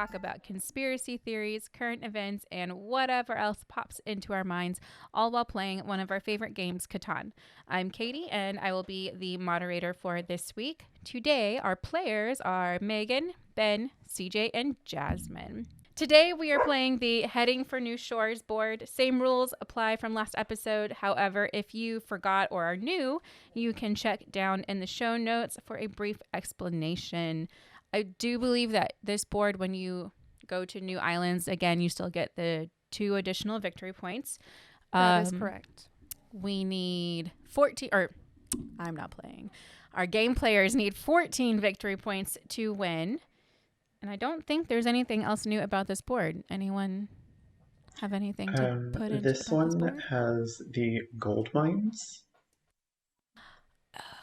talk about conspiracy theories, current events, and whatever else pops into our minds, all while playing one of our favorite games, Catan. I'm Katie, and I will be the moderator for this week. Today, our players are Maegan, Ben, CJ, and Jasmine. Today, we are playing the Heading for New Shores board. Same rules apply from last episode. However, if you forgot or are new, you can check down in the show notes for a brief explanation. I do believe that this board, when you go to new islands, again, you still get the 2 additional victory points. That is correct. We need 14, or I'm not playing. Our game players need 14 victory points to win. And I don't think there's anything else new about this board. Anyone have anything to put into this one board? has the gold mines.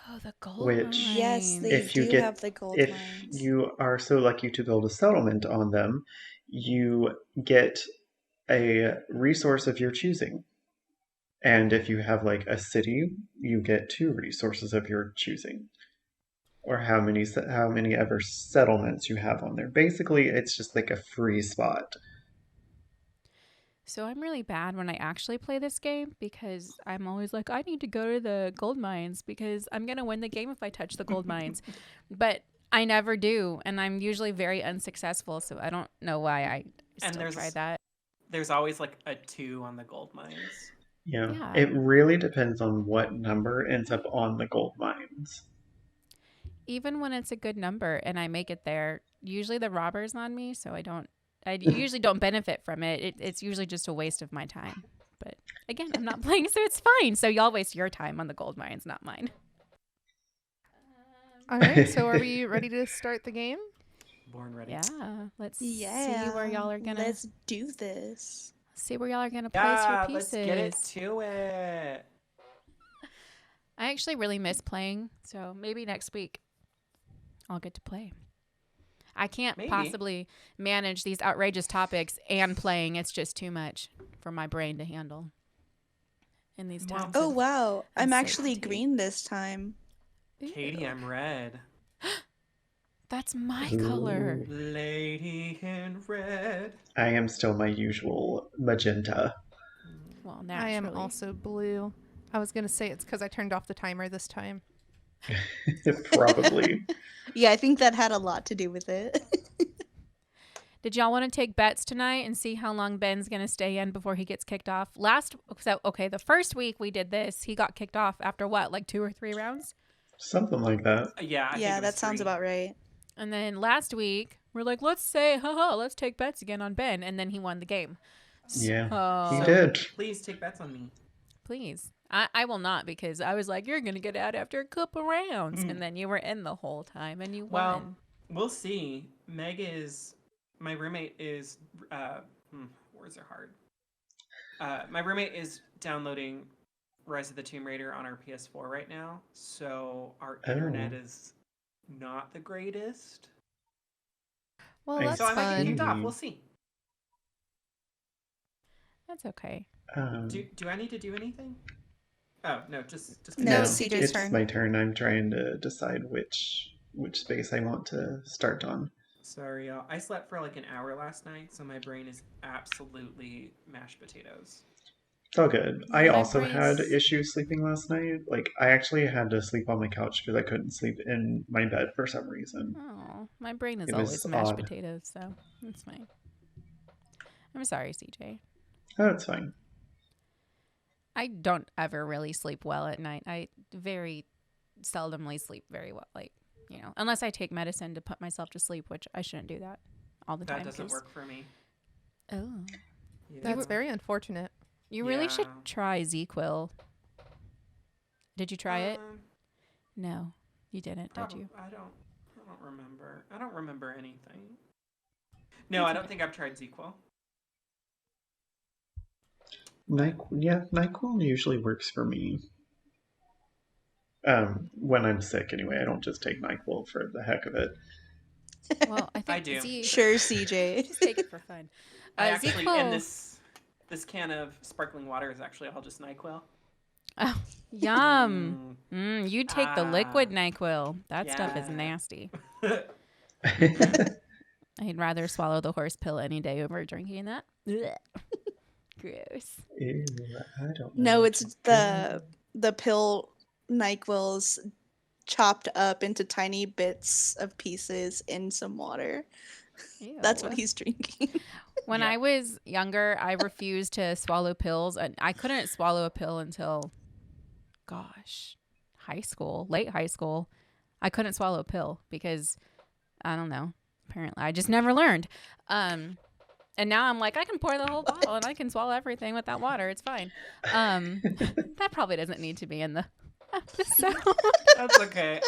Oh, the gold Which, mines. Yes, they if you do get, have the gold if mines. you are so lucky to build a settlement on them, you get a resource of your choosing. And if you have like a city, you get 2 resources of your choosing. Or how many ever settlements you have on there. Basically, it's just like a free spot. So I'm really bad when I actually play this game because I'm always like, I need to go to the gold mines because I'm going to win the game if I touch the gold mines. But I never do. And I'm usually very unsuccessful. So I don't know why I still try that. There's always like a 2 on the gold mines. Yeah. It really depends on what number ends up on the gold mines. Even when it's a good number and I make it there, usually the robber's on me, so I usually don't benefit from it. It's usually just a waste of my time. But again, I'm not playing, so it's fine. So y'all waste your time on the gold mines, not mine. All right, so are we ready to start the game? Born ready. Yeah, let's see where y'all are gonna. Let's do this. See where y'all are gonna place your pieces. Let's get it to it. I actually really miss playing, so maybe next week I'll get to play. I can't possibly manage these outrageous topics and playing. It's just too much for my brain to handle in these times. Oh, wow. I'm actually green this time. Katie, I'm red. That's my color. Lady in red. I am still my usual magenta. Well, naturally. I am also blue. I was going to say it's because I turned off the timer this time. Probably. Yeah, I think that had a lot to do with it. Did y'all want to take bets tonight and see how long Ben's going to stay in before he gets kicked off? The first week we did this, he got kicked off after what, like 2 or 3 rounds? Something like that. Yeah, that sounds about right. And then last week, we're like, let's take bets again on Ben. And then he won the game. Yeah, he did. Please take bets on me. Please. I will not, because I was like, you're going to get out after a couple rounds. And then you were in the whole time and you won. Well, we'll see. My roommate is, words are hard. My roommate is downloading Rise of the Tomb Raider on our PS4 right now. So our internet is not the greatest. Well, that's fun. So I might get kicked off. Mm-hmm. We'll see. That's okay. Do I need to do anything? Oh, no, just no, it's CJ's turn. My turn. I'm trying to decide which space I want to start on. Sorry, y'all. I slept for like an hour last night, so my brain is absolutely mashed potatoes. It's all good. I also had issues sleeping last night. Like, I actually had to sleep on my couch because I couldn't sleep in my bed for some reason. Oh, my brain is always mashed potatoes, so it's fine. I'm sorry, CJ. Oh, it's fine. I don't ever really sleep well at night. I very seldomly sleep very well, unless I take medicine to put myself to sleep, which I shouldn't do that all the time. That doesn't work for me. Oh. Yeah. That's very unfortunate. You really should try ZQuil. Did you try it? No, you didn't, did you? I don't remember. I don't remember anything. No, I don't think I've tried ZQuil. NyQuil usually works for me. When I'm sick, anyway. I don't just take NyQuil for the heck of it. Well, I think I do. Sure, CJ. Just take it for fun. I actually, and this can of sparkling water is actually all just NyQuil. Oh, yum. You take the liquid NyQuil. That stuff is nasty. I'd rather swallow the horse pill any day over drinking that. Ugh. Gross. Ew, I don't know. No, what it's you're the pill NyQuil's chopped up into tiny bits of pieces in some water. That's what Ew. he's drinking. When Yeah. I was younger, I refused to swallow pills, and I couldn't swallow a pill until, gosh, late high school. I couldn't swallow a pill because I don't know. Apparently, I just never learned. And now I'm like, I can pour the whole bottle and I can swallow everything with that water. It's fine. That probably doesn't need to be in the episode. That's okay.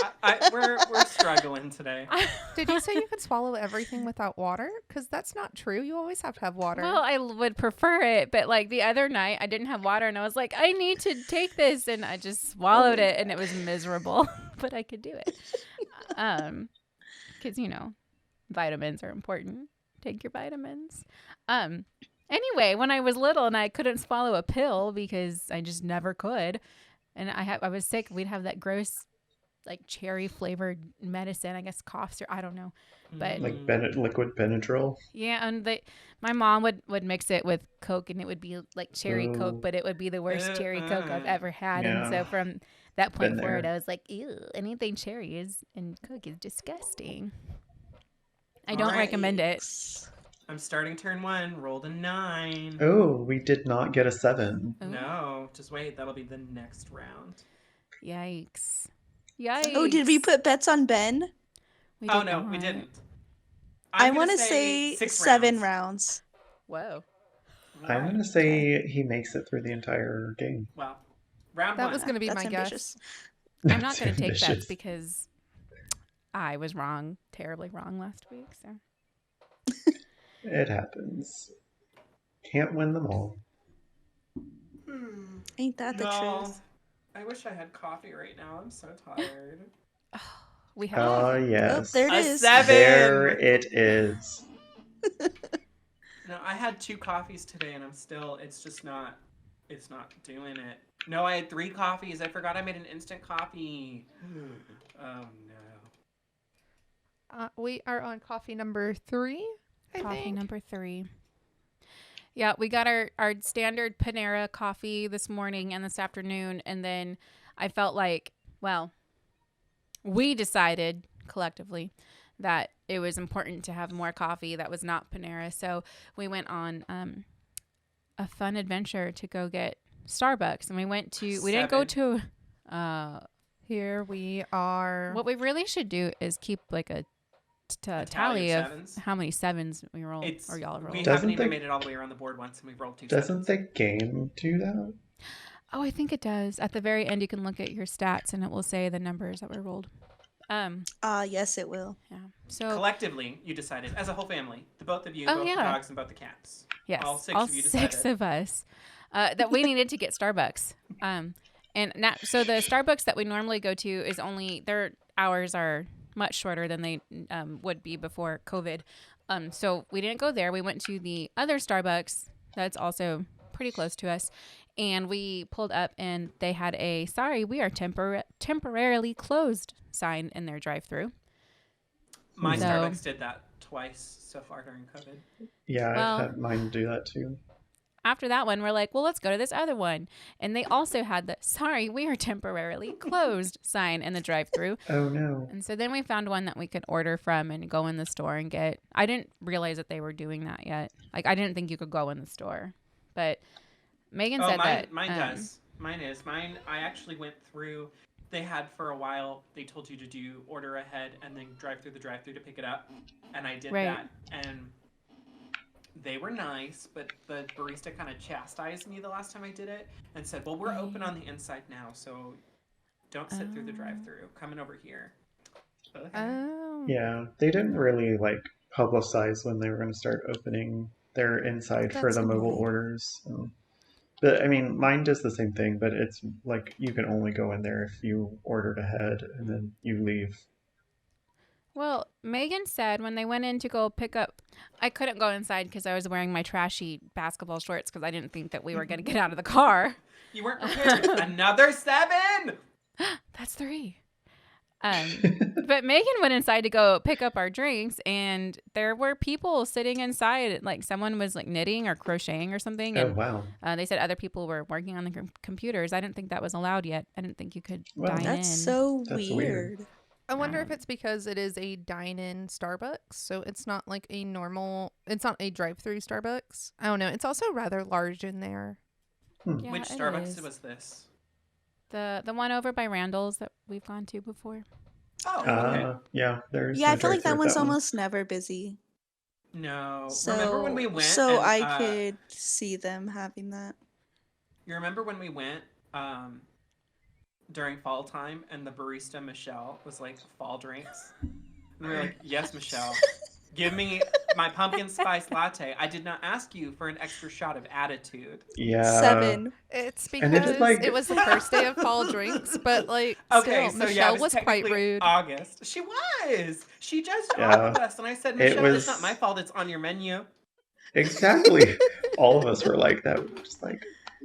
We're struggling today. Did you say you could swallow everything without water? Because that's not true. You always have to have water. Well, I would prefer it, but like the other night, I didn't have water, and I was like, I need to take this, and I just swallowed it, and it was miserable, but I could do it. Because vitamins are important. Take your vitamins. Anyway, when I was little and I couldn't swallow a pill because I just never could, and I was sick, we'd have that gross, like cherry flavored medicine. I guess cough syrup. I don't know, but like liquid Benadryl. yeah, and my mom would mix it with Coke, and it would be like cherry Coke, Ooh. but it would be the worst cherry Coke I've ever had. And Yeah. so from that point Been forward, there. I was like, ew, anything cherry and Coke is disgusting. I don't recommend it. I'm starting turn 1. Rolled a 9. Oh, we did not get a 7. Ooh. No, just wait. That'll be the next round. Yikes. Yikes. Oh, did we put bets on Ben? We Oh did no, we not. didn't. I I'm want gonna to say 6 7 rounds. Whoa. I'm going to say he makes it through the entire game. Well, round that 1. was going to be That's my ambitious. guess. I'm not That's going to take bets ambitious. because I was wrong, terribly wrong last week. So It happens. Can't win them all. Ain't that the No, truth? I wish I had coffee right now. I'm so tired. we have. Oh, Oh, yes. there it A is. 7. There it is. No, I had 2 coffees today, and it's just not. It's not doing it. No, I had 3 coffees. I forgot I made an instant coffee. Oh no. We are on coffee number 3, I Coffee think. number 3. Yeah, we got our standard Panera coffee this morning and this afternoon. And then I felt like, well, we decided collectively that it was important to have more coffee that was not Panera. So we went on a fun adventure to go get Starbucks. And we didn't go to, Here we are. what we really should do is keep like a A tally of sevens. how many 7s we rolled It's or y'all rolled. we Doesn't haven't even the- made it all the way around the board once, and we've rolled 2 Doesn't sevens. the game do that? Oh, I think it does. At the very end, you can look at your stats and it will say the numbers that were rolled. Yes, it will. Yeah. So Collectively, you decided as a whole family, the both of you, Oh, both yeah. the dogs, and both the cats. yes, all 6 of you decided. of us, that we needed to get Starbucks. And now, so the Starbucks that we normally go to is only their hours are much shorter than they would be before COVID. So we didn't go there. We went to the other Starbucks that's also pretty close to us. And we pulled up and they had a, sorry, we are temporarily closed sign in their drive-thru. My So- Starbucks did that twice so far during COVID. Yeah, Well- I've had mine do that too. After that one, we're like, well, let's go to this other one. And they also had the, sorry, we are temporarily closed sign in the drive-thru. Oh no. And so then we found one that we could order from and go in the store and get. I didn't realize that they were doing that yet. Like, I didn't think you could go in the store. But Maegan said that. Mine does. Mine, I actually went through. They had for a while, they told you to do order ahead and then drive through the drive-thru to pick it up. And I did Right. that. And they were nice, but the barista kind of chastised me the last time I did it and said, well, we're open on the inside now, so don't sit through the drive-thru. Coming over here. Okay. Oh. Yeah, they didn't really like publicize when they were going to start opening their inside for That's the mobile annoying. orders. So. But I mean, mine does the same thing, but it's like you can only go in there if you ordered ahead and then you leave. Well, Maegan said when they went in to go pick up, I couldn't go inside because I was wearing my trashy basketball shorts because I didn't think that we were going to get out of the car. You weren't prepared. Another 7! That's 3. But Megan went inside to go pick up our drinks, and there were people sitting inside. Like someone was like knitting or crocheting or something. Oh, And wow. they said other people were working on the computers. I didn't think that was allowed yet. I didn't think you could Wow. dine That's in. so That's weird. weird. I wonder if it's because it is a dine-in Starbucks, so it's not like it's not a drive-through Starbucks. I don't know. It's also rather large in there. Yeah, Which it Starbucks is. was this? The one over by Randall's that we've gone to before. Oh, okay. Yeah, there's Yeah, no I feel like drive-thru that at one's one. almost never busy. No. So, Remember when we went? so and, I could see them having that. You remember when we went during fall time and the barista Michelle was like, fall drinks? And we were like, yes, Michelle. Give me my pumpkin spice latte. I did not ask you for an extra shot of attitude. Yeah. 7. It's And it because just, like- it was the first day of fall drinks, but like Okay, still, so yeah, Michelle it was quite technically rude. August. She was. She judged Yeah. all of us, and I said, It Michelle, was- it's not my fault. It's on your menu. Exactly. All of us were like that. We're just like,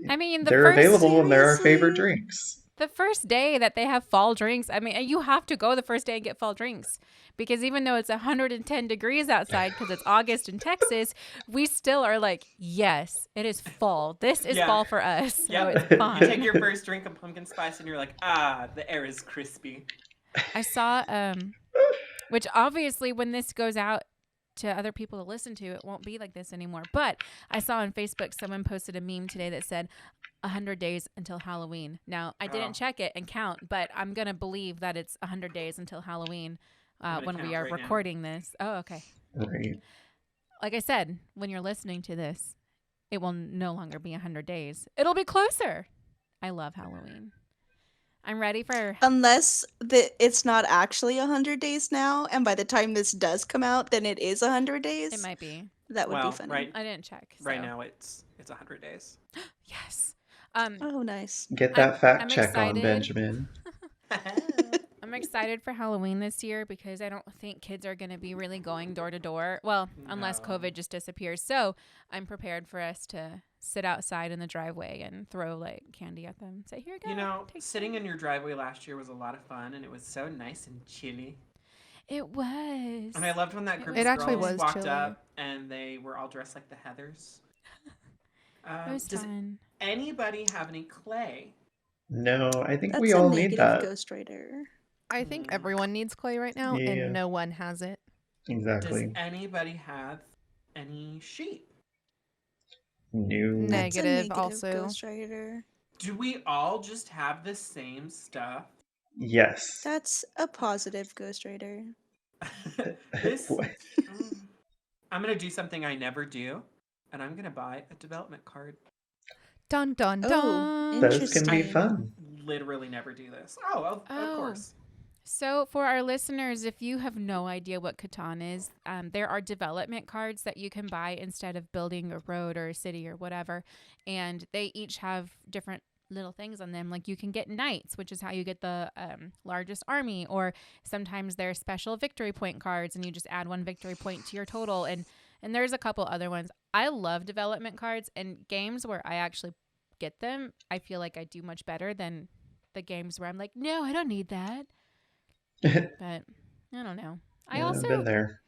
I mean, they're available and they're our favorite Seriously? drinks. the first day that they have fall drinks, I mean, you have to go the first day and get fall drinks because even though it's 110 degrees outside because it's August in Texas, we still are like, yes, it is fall. This is Yeah. fall for us. So Yeah. it's You fine. take your first drink of pumpkin spice, and you're like, the air is crispy. I saw, which obviously when this goes out to other people to listen to, it won't be like this anymore. But I saw on Facebook someone posted a meme today that said 100 days until Halloween. Now, I didn't Oh. check it and count, but I'm going to believe that it's 100 days until Halloween I'm when gonna we count are right now. recording this. Oh, okay. Right. Like I said, when you're listening to this, it will no longer be 100 days. It'll be closer. I love Halloween. I'm ready for Unless it's not actually 100 days now, and by the time this does come out, then it is 100 days. it might be. That would Well, be funny. right, I didn't check. right so. now it's 100 days. Yes. Oh, nice. Get that fact I'm check on, excited. Benjamin. I'm excited for Halloween this year because I don't think kids are going to be really going door to door. Well, unless No. COVID just disappears. So I'm prepared for us to sit outside in the driveway and throw like candy at them. Say, here you go. You know, take sitting some." in your driveway last year was a lot of fun, and it was so nice and chilly. It was. And I loved when that group It of actually girls was walked chilly. up and they were all dressed like the Heathers. It was Does fun. anybody have any clay? No, I think That's we a all negative need that. Ghost Rider. I think Mm. everyone needs clay right now, Yeah. and no one has it. Does Exactly. anybody have any sheep? New. Neg- That's a Negative negative also. Ghost Rider. Do we all just have the same stuff? Yes. That's a positive Ghost Rider. This. What? I'm going to do something I never do, and I'm going to buy a development card. Dun dun Oh, dun. Those can be Interesting. fun. Literally never do this. Of course. So for our listeners, if you have no idea what Catan't is, there are development cards that you can buy instead of building a road or a city or whatever. And they each have different little things on them. Like you can get knights, which is how you get the largest army. Or sometimes there's special victory point cards and you just add 1 victory point to your total. And there's a couple other ones. I love development cards, and games where I actually get them, I feel like I do much better than the games where I'm like, no, I don't need that. But I don't know. I Yeah, I've also been there.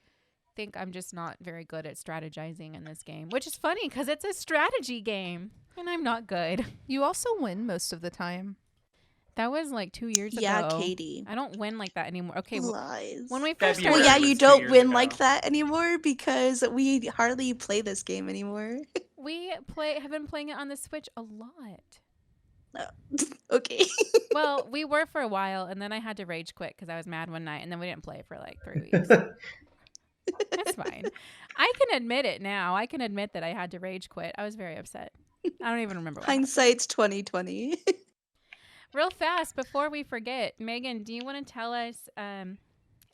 think I'm just not very good at strategizing in this game, which is funny because it's a strategy game and I'm not good. You also win most of the time. That was like 2 years Yeah, ago. Katie. I don't win like that anymore. Okay, Lies. when we first February. Well, started, yeah, you was 2 don't years win ago. like that anymore because we hardly play this game anymore. we have been playing it on the Switch a lot. Okay. Well, we were for a while, and then I had to rage quit because I was mad one night, and then we didn't play it for like 3 weeks. That's fine. I can admit it now. I can admit that I had to rage quit. I was very upset. I don't even remember what happened. Hindsight's 2020. Real fast, before we forget, Megan, do you want to tell us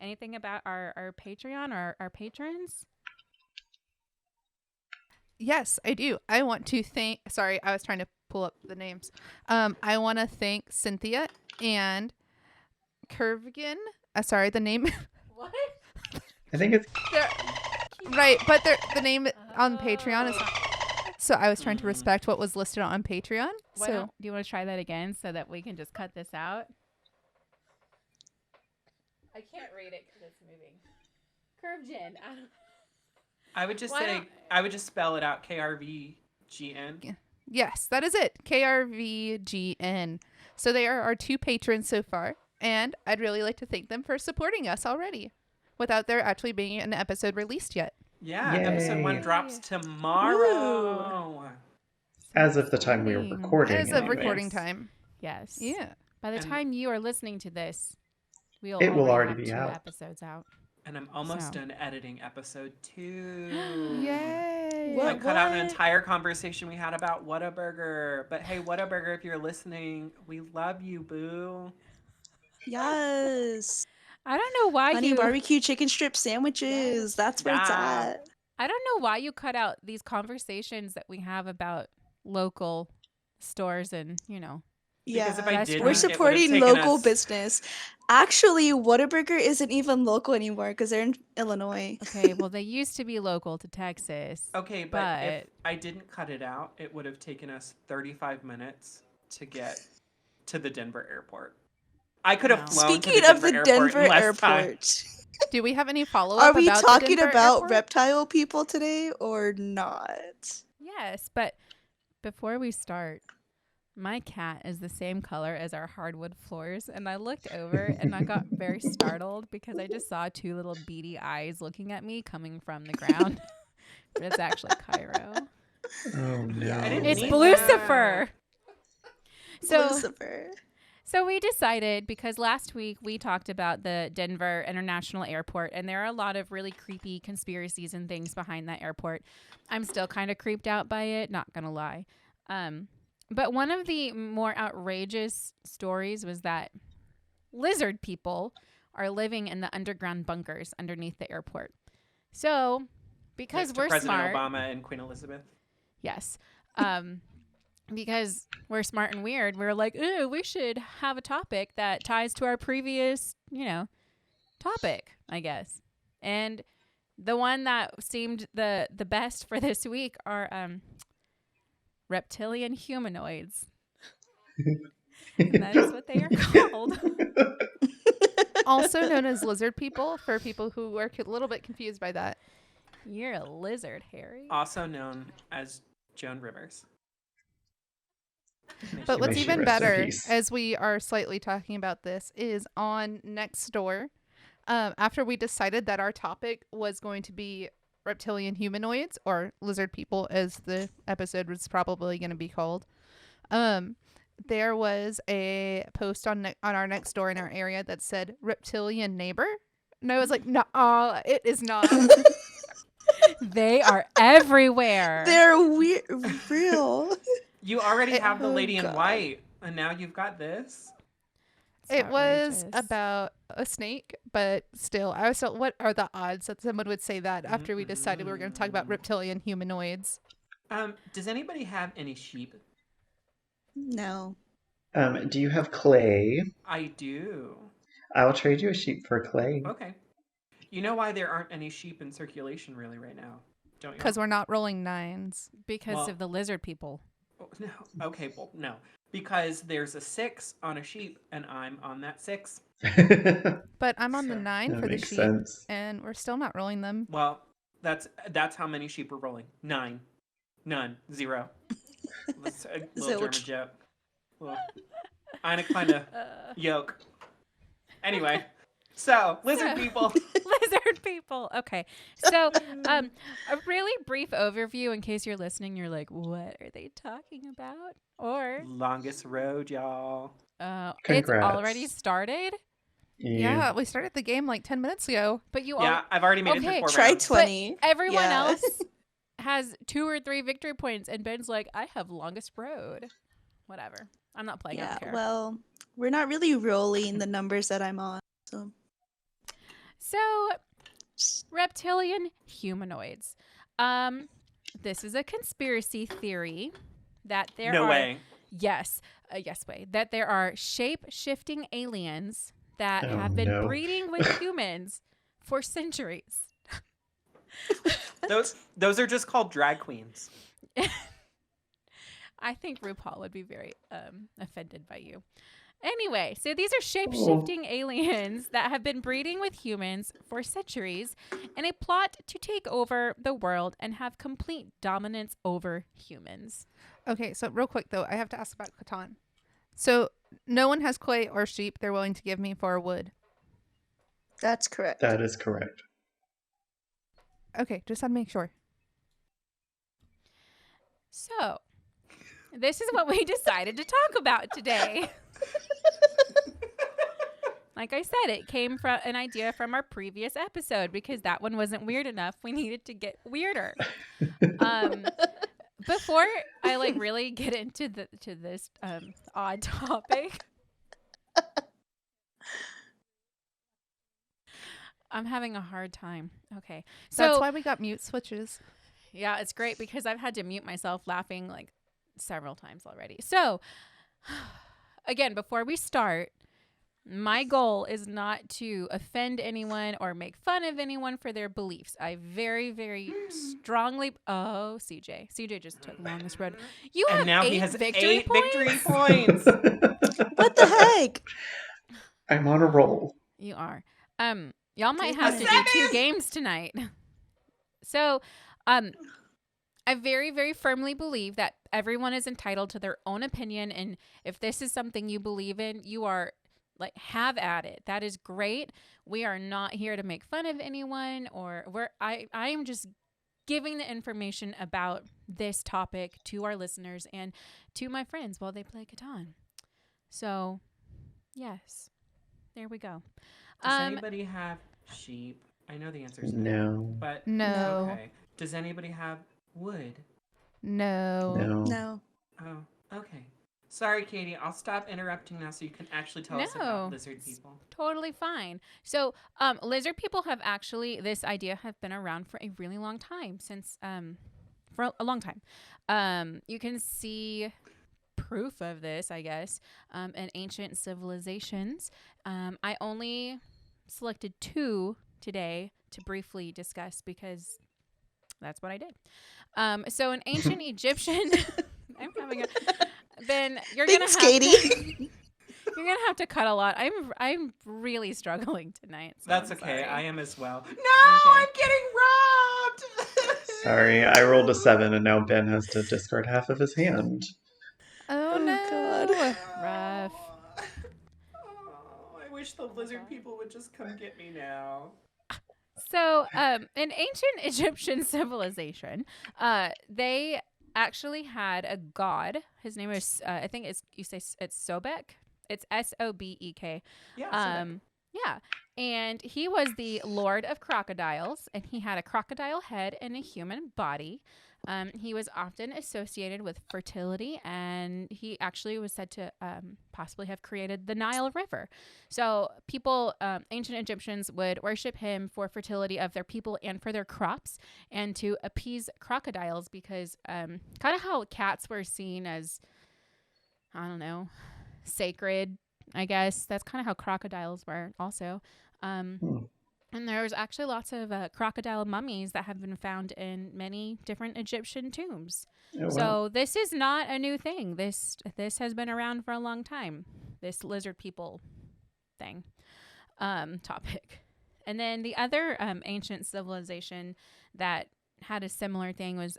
anything about our Patreon or our patrons? Yes, I do. I want to thank. Sorry, I was trying to pull up the names. I want to thank Cynthia and Curvigan. Sorry, the name. What? I think it's Right, but the name on Patreon is. So I was trying to respect what was listed on Patreon. Do you want to try that again so that we can just cut this out? I can't read it because it's moving. Curve gin. I would just Why say, don't- I would just spell it out, KRVGN. Yes, that is it. KRVGN. So they are our 2 patrons so far, and I'd really like to thank them for supporting us already, without there actually being an episode released yet. Yeah, Yay. episode 1 drops tomorrow. As of the time we were Exciting. recording. As of Anyways. recording time. Yes. Yeah. By the And- time you are listening to this, we'll It will already have be 2 out. episodes out. And I'm almost So. done editing episode 2. Yay. What? I cut out an entire conversation we had about Whataburger. But hey, Whataburger, if you're listening, we love you, boo. Yes. I don't know why Honey you. barbecue chicken strip sandwiches. That's where it's Yeah. at. I don't know why you cut out these conversations that we have about local stores and Because if I Restaurant. didn't, We're it would've supporting taken local us- business. Actually, Whataburger isn't even local anymore because they're in Illinois. Okay, well they used to be local to Texas. Okay, but if I didn't cut it out, it would have taken us 35 minutes to get to the Denver airport. I could have Wow. flown Speaking to of the Denver in less time. airport, Do we have any follow are up we about the talking Denver about airport? reptile people today or not? Yes, but before we start, my cat is the same color as our hardwood floors, and I looked over and I got very startled because I just saw 2 little beady eyes looking at me coming from the ground. But it's actually Cairo. Oh no. Yeah, I didn't It's see Lucifer. So Lucifer. So we decided, because last week we talked about the Denver International Airport, and there are a lot of really creepy conspiracies and things behind that airport. I'm still kind of creeped out by it, not gonna lie. But one of the more outrageous stories was that lizard people are living in the underground bunkers underneath the airport. So, because Next to we're President smart, Obama and Queen Elizabeth. yes. Because we're smart and weird, we're like, ooh, we should have a topic that ties to our previous, topic, I guess. And the one that seemed the best for this week are reptilian humanoids. And that is what they are called. Also known as lizard people, for people who are a little bit confused by that. You're a lizard, Harry. Also known as Joan Rivers. But May what's she even rest in better, peace. as we are slightly talking about this, is on Nextdoor. After we decided that our topic was going to be reptilian humanoids, or lizard people, as the episode was probably going to be called, there was a post on our Nextdoor in our area that said reptilian neighbor, and I was like, no, it is not. They are everywhere. They're weird, real. You already have the Oh, lady in God. white, and now you've got this. It's It was outrageous. about a snake, but still, I was still, what are the odds that someone would say that after we decided we were going to talk about reptilian humanoids? Does anybody have any sheep? No. Do you have clay? I do. I'll trade you a sheep for clay. Okay. You know why there aren't any sheep in circulation really right now, don't you? Because we're not rolling 9s. because Well- of the lizard people. Oh, no. Okay, well, no. Because there's a 6 on a sheep, and I'm on that 6. But I'm on the Sure. 9 That for the makes sheep, sense. and we're still not rolling them. Well, that's how many sheep we're rolling. 9. None. 0. That's a little German Zilch. joke. Well, eine kleine yoke. Anyway, so lizard So- people. Lizard people. Okay. So, a really brief overview in case you're listening, you're like, what are they talking about? Or Longest road, y'all. it's Congrats. already started, Yeah, we started the game like 10 minutes ago. but you Yeah, I've already made it Okay, through 4 Try rounds. 20. everyone Yeah. else has 2 or 3 victory points, and Ben's like, I have longest road. Whatever. I'm not playing. I Yeah, don't care. well, we're not really rolling the numbers that I'm on. So, reptilian humanoids. This is a conspiracy theory that there No are way. yes way that there are shape-shifting aliens that Oh, have been no. breeding with humans for centuries. Those are just called drag queens. I think RuPaul would be very offended by you. Anyway, so these are shape-shifting aliens that have been breeding with humans for centuries in a plot to take over the world and have complete dominance over humans. Okay, so real quick though, I have to ask about Catan't. So no one has clay or sheep they're willing to give me for wood. That's correct. That is correct. Okay, just had to make sure. So, this is what we decided to talk about today. Like I said, it came from an idea from our previous episode because that one wasn't weird enough. We needed to get weirder. Before I really get into this odd topic, I'm having a hard time. Okay, so That's why we got mute switches. yeah, it's great because I've had to mute myself laughing several times already. So, again, before we start, my goal is not to offend anyone or make fun of anyone for their beliefs. I very, very strongly... Oh, CJ just took the longest road. You have And now 8 he has victory 8 points? victory points. What the heck? I'm on a roll. You are. Y'all might Dude, have to do 2 7! games tonight. So, I very, very firmly believe that everyone is entitled to their own opinion. And if this is something you believe in, you are... have at it. That is great. We are not here to make fun of anyone I am just giving the information about this topic to our listeners and to my friends while they play Catan't. So, yes. There we go. Does anybody have sheep? I know the answer is No. But No. Okay. Does anybody have wood? No. No. Oh, okay. Sorry, Katie. I'll stop interrupting now so you can actually tell us No. about lizard people. Totally fine. So, lizard people have actually, this idea have been around for a really long time, for a long time. You can see proof of this, I guess, in ancient civilizations. I only selected 2 today to briefly discuss because that's what I did. So an ancient Egyptian, I'm having a... Then you're Thanks, gonna have Katie. you're gonna have to cut a lot. I'm really struggling tonight. So That's I'm okay. sorry. I am as well. No, Okay. I'm getting robbed. Sorry, I rolled a 7 and now Ben has to discard half of his hand. Oh, Oh, no. God. Rough. Oh, I wish the lizard people would just come get me now. So, in ancient Egyptian civilization, they actually had a god. His name is, I think it's Sobek. It's Sobek. Yeah. Yeah. And he was the lord of crocodiles, and he had a crocodile head and a human body. He was often associated with fertility, and he actually was said to possibly have created the Nile River. So people, ancient Egyptians would worship him for fertility of their people and for their crops and to appease crocodiles because kind of how cats were seen as, I don't know, sacred, I guess. That's kind of how crocodiles were also. And there's actually lots of crocodile mummies that have been found in many different Egyptian tombs. Oh, wow. So this is not a new thing. This has been around for a long time. This lizard people thing topic. And then the other ancient civilization that had a similar thing was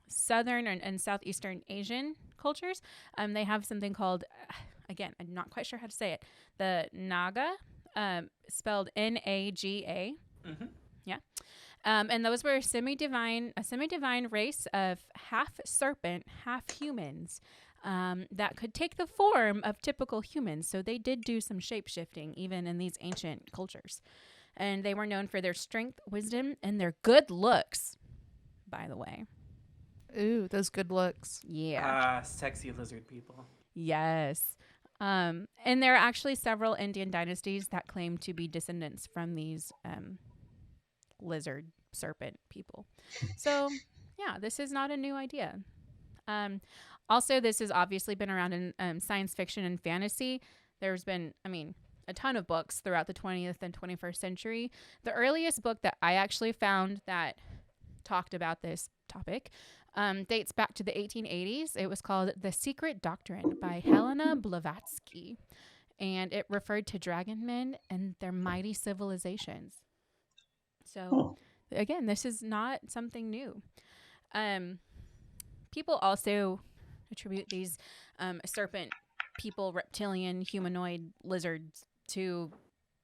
Southern and Southeastern Asian cultures. They have something called, again, I'm not quite sure how to say it, the Naga. Spelled Naga. Mm-hmm. Yeah. And those were a semi-divine race of half serpent, half humans that could take the form of typical humans. So they did do some shape-shifting even in these ancient cultures. And they were known for their strength, wisdom, and their good looks, by the way. Ooh, those good looks. Yeah. Sexy lizard people. Yes. And there are actually several Indian dynasties that claim to be descendants from these lizard serpent people. So, yeah, this is not a new idea. Also, this has obviously been around in science fiction and fantasy. There's been, a ton of books throughout the 20th and 21st century. The earliest book that I actually found that talked about this topic dates back to the 1880s. It was called The Secret Doctrine by Helena Blavatsky, and it referred to dragon men and their mighty civilizations. So, again, this is not something new. People also attribute these serpent people, reptilian, humanoid lizards to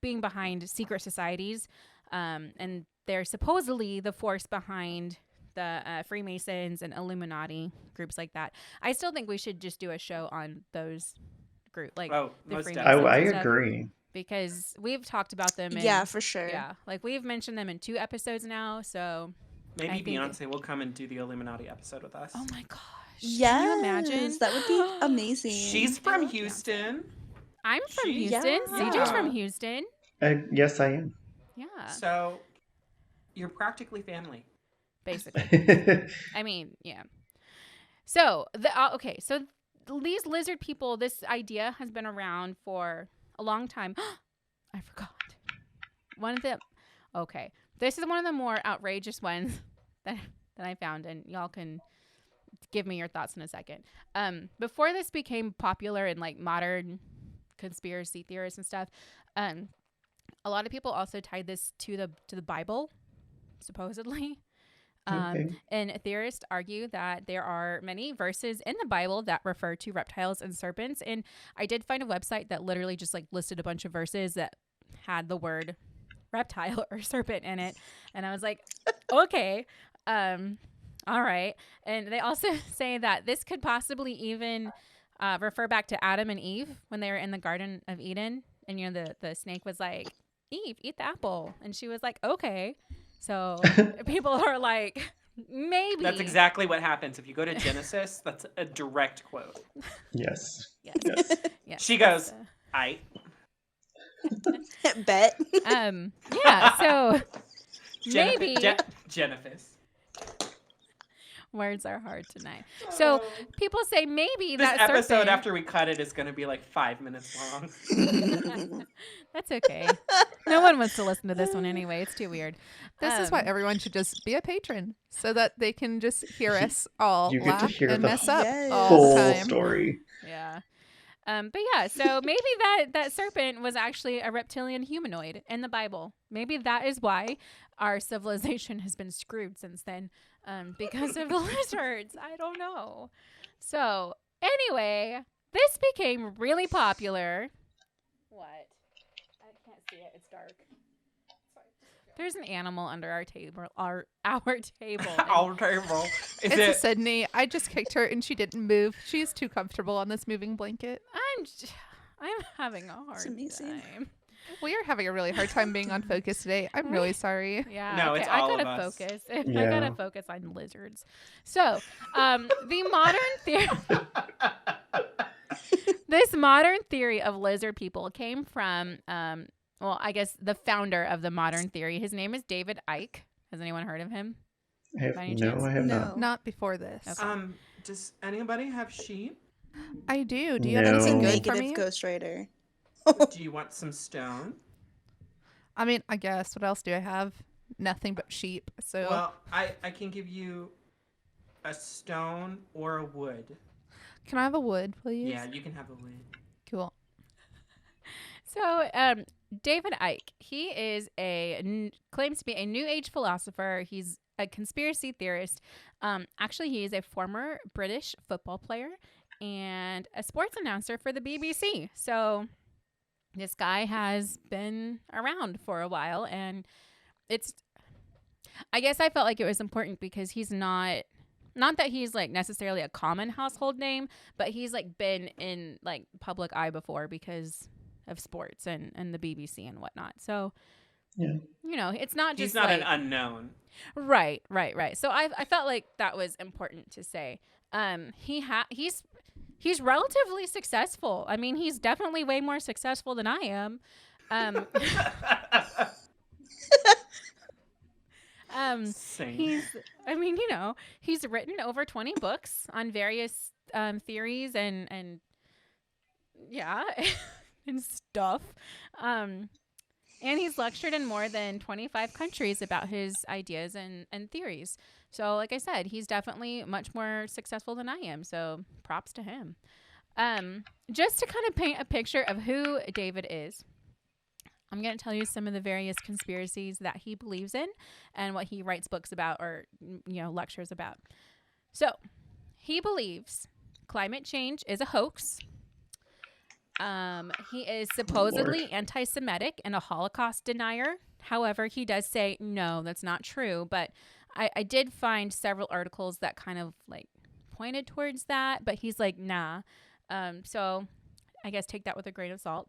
being behind secret societies, and they're supposedly the force behind the Freemasons and Illuminati groups like that. I still think we should just do a show on those groups, like the most Freemasons. definitely. I and stuff, agree. because we've talked about them. Yeah, for sure. Yeah, like we've mentioned them in 2 episodes now. So Maybe I think Beyonce will come and do the Illuminati episode with us. oh my gosh, Yes, can you imagine? that would be amazing. She's from Houston. I'm from She- Houston. Yeah. CJ's from Houston. Yes, I am. Yeah, So you're practically family. basically. I mean, yeah. So okay, so these lizard people, this idea has been around for a long time. I forgot one of the. Okay, this is one of the more outrageous ones that I found, and y'all can give me your thoughts in a second. Before this became popular in like modern conspiracy theorists and stuff, a lot of people also tied this to the Bible, supposedly. Okay. And theorists argue that there are many verses in the Bible that refer to reptiles and serpents. And I did find a website that literally just like listed a bunch of verses that had the word reptile or serpent in it. And I was like, okay, all right. And they also say that this could possibly even refer back to Adam and Eve when they were in the Garden of Eden. And, you know, the snake was like, Eve, eat the apple. And she was like, okay. So people are like, maybe. That's exactly what happens. If you go to Genesis, that's a direct quote. Yes. Yes. Yes. Yes, She that's, goes, I. Bet. yeah, so maybe Genesis. words are hard tonight. So people say maybe This that episode serpent, after we cut it is going to be like 5 minutes long. that's okay. No one wants to listen to this one anyway. It's too weird. This is why everyone should just be a patron so that they can just hear us all You get to laugh hear and the mess up Yes. all Full the time. story. Yeah. But yeah, so maybe that serpent was actually a reptilian humanoid in the Bible. Maybe that is why our civilization has been screwed since then, because of the lizards. I don't know. So anyway, this became really popular. What? I can't see it. It's dark. There's an animal under our table. Our table. Our table. Is It's a it? Sydney. I just kicked her and she didn't move. She's too comfortable on this moving blanket. I'm having a hard amazing. time. We are having a really hard time being on focus today. I'm really sorry. Yeah. No, okay, it's I all gotta of us. focus. I Yeah. gotta focus on lizards. So, the modern theory. This modern theory of lizard people came from, well, I guess the founder of the modern theory. His name is David Icke. Has anyone heard of him? I have, By any no, chance? I have No. not. Not before this. Okay. Does anybody have sheep? I do. Do you have No. It's a anything good for negative me? ghostwriter. Do you want some stone? I mean, I guess. What else do I have? Nothing but sheep. So Well, I can give you a stone or a wood. can I have a wood, please? Yeah, you can have a wood. Cool. So, David Icke, he is claims to be a New Age philosopher. He's a conspiracy theorist. Actually, he is a former British football player and a sports announcer for the BBC. So, this guy has been around for a while, and I guess I felt like it was important because he's not that he's like necessarily a common household name, but he's like been in like public eye before because of sports and the BBC and whatnot. So, Yeah. you know, it's not just He's not like, an unknown. Right. So I felt like that was important to say. He's relatively successful. I mean, he's definitely way more successful than I am. Same. He's written over 20 books on various theories and yeah, and stuff. And he's lectured in more than 25 countries about his ideas and theories. So, like I said, he's definitely much more successful than I am. So, props to him. Just to kind of paint a picture of who David is, I'm going to tell you some of the various conspiracies that he believes in and what he writes books about or, lectures about. So, he believes climate change is a hoax. He is supposedly anti-Semitic and a Holocaust denier. However, he does say, no, that's not true. But I did find several articles that kind of like pointed towards that. But he's like, nah. So I guess take that with a grain of salt.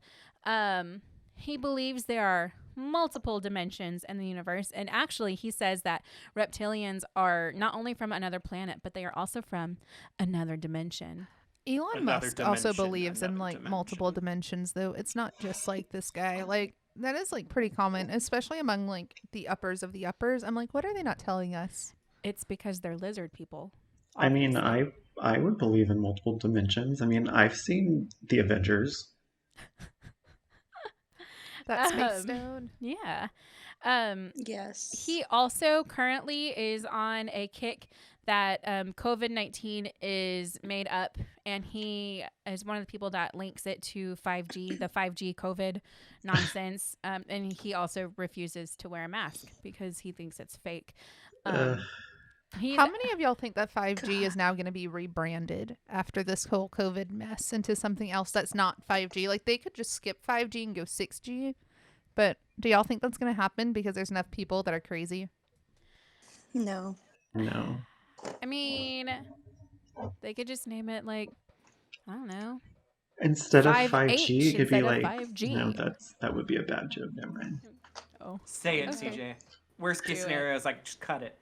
He believes there are multiple dimensions in the universe. And actually, he says that reptilians are not only from another planet, but they are also from another dimension. Elon Another Musk also dimension, believes in another like dimension. multiple dimensions, though. It's not just like this guy. Like that is like pretty common, especially among like the uppers of the uppers. I'm like, what are they not telling us? It's because they're lizard people. I mean, obviously. I would believe in multiple dimensions. I mean, I've seen the Avengers. That's Space Stone. Yeah. Yes. He also currently is on a kick that COVID-19 is made up, and he is one of the people that links it to 5G, the 5G COVID nonsense. And he also refuses to wear a mask because he thinks it's fake. Ugh. How many of y'all think that 5G is now going to be rebranded after this whole COVID mess into something else that's not 5G? Like they could just skip 5G and go 6G. But do y'all think that's going to happen because there's enough people that are crazy? No. No. I mean, they could just name it like, I don't know. Instead of 5H 5G, it could be instead of like 5G. No, that would be a bad joke. Never mind. Oh, Say it, Okay. CJ. Worst case Do it. scenario is like just cut it.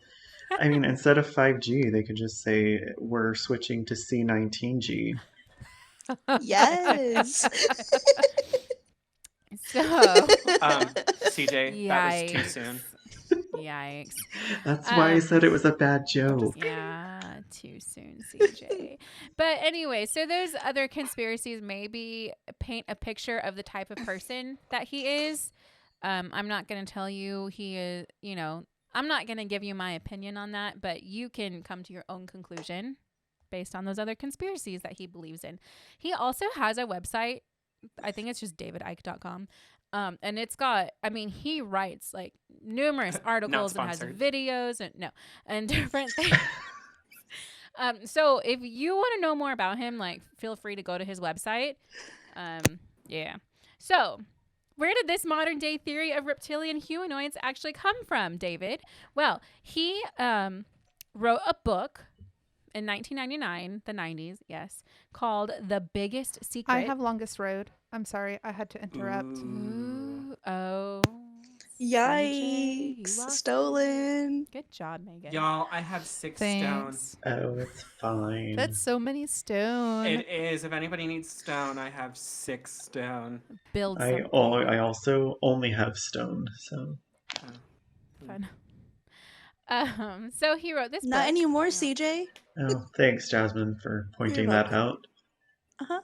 I mean, instead of 5G, they could just say we're switching to C19G. Yes. So, CJ, that was too soon. Yikes. That's why I said it was a bad Just- joke. Yeah, too soon, CJ. But anyway, so those other conspiracies maybe paint a picture of the type of person that he is. I'm not going to tell you he is, I'm not going to give you my opinion on that, but you can come to your own conclusion based on those other conspiracies that he believes in. He also has a website. I think it's just davidike.com. And it's got, he writes like numerous articles and has sponsored. videos and different things. So if you want to know more about him, like feel free to go to his website. Yeah. So where did this modern day theory of reptilian humanoids actually come from, David? Well, he wrote a book in 1999, the 90s, yes, called The Biggest Secret. I have Longest Road. I'm sorry. I had to interrupt. Ooh, oh. CJ, you Yikes. lost. Stolen. Good job, Maegan. Y'all, I have 6 Thanks. stone. Oh, it's fine. That's so many stone. It is. If anybody needs stone, I have 6 stone. Build I something. I also only have stone, so Fun. So he wrote this Not book. anymore, CJ. oh, thanks, Jasmine, for pointing You're that welcome. out. Uh-huh.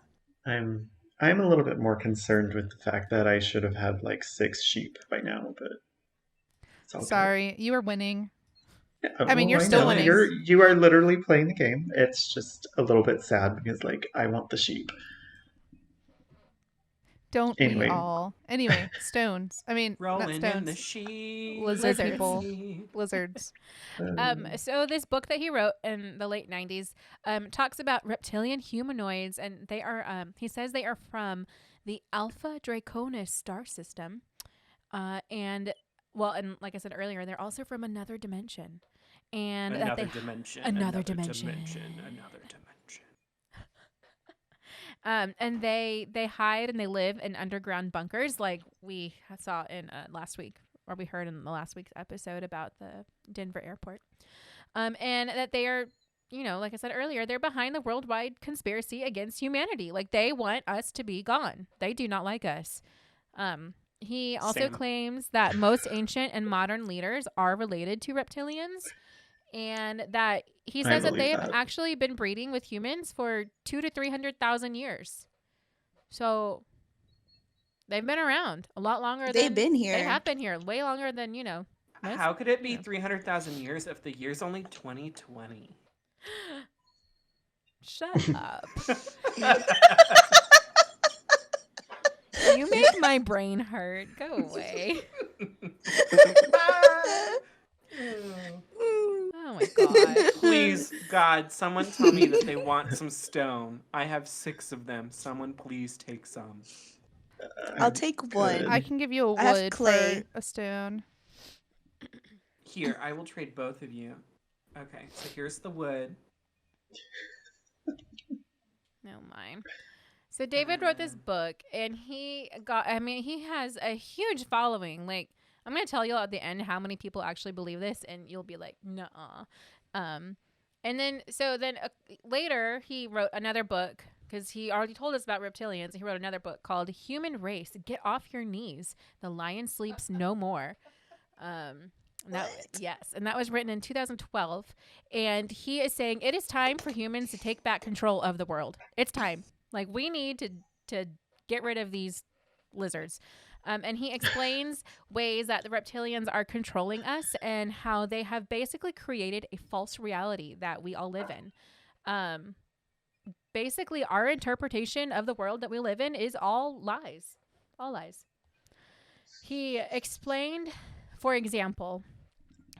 I'm a little bit more concerned with the fact that I should have had like 6 sheep by now, but it's all good. Sorry, you were winning. Yeah, I mean, you're I still know. winning. You are literally playing the game. It's just a little bit sad because like I want the sheep. Don't Anyway. we all? Anyway, stones. I mean, not Rolling in the stones. sheep. Lizard Lizards. people. Lizards. So this book that he wrote in the late 90s talks about reptilian humanoids, and they are, he says they are from the Alpha Draconis star system. And like I said earlier, they're also from another dimension. And that Another they dimension. another dimension. Another dimension. and they hide and they live in underground bunkers, like we saw in last week, or we heard in the last week's episode about the Denver airport. And that they are, like I said earlier, they're behind the worldwide conspiracy against humanity. Like they want us to be gone. They do not like us. He also Same. claims that most ancient and modern leaders are related to reptilians. And that he says that they believe have that. actually been breeding with humans for 200,000 to 300,000 years. So they've been around a lot longer. They've been They here. have been here way longer than How could it be 300,000 years if the year's only 2020? Shut up. You make my brain hurt. Go away. Oh my god. Please, God, someone tell me that they want some stone. I have 6 of them. Someone please take some. I'll take one. I can give you a I have wood clay. for a stone. Here, I will trade both of you. Okay, so here's the wood. No mine. So David wrote this book, and he has a huge following. Like, I'm going to tell you at the end how many people actually believe this, and you'll be like, nuh-uh. And then later he wrote another book, because he already told us about reptilians. He wrote another book called Human Race, Get Off Your Knees. The Lion Sleeps No More. And that was written in 2012. And he is saying it is time for humans to take back control of the world. It's time. Like, we need to get rid of these lizards. And he explains ways that the reptilians are controlling us and how they have basically created a false reality that we all live in. Basically, our interpretation of the world that we live in is all lies. All lies. He explained, for example,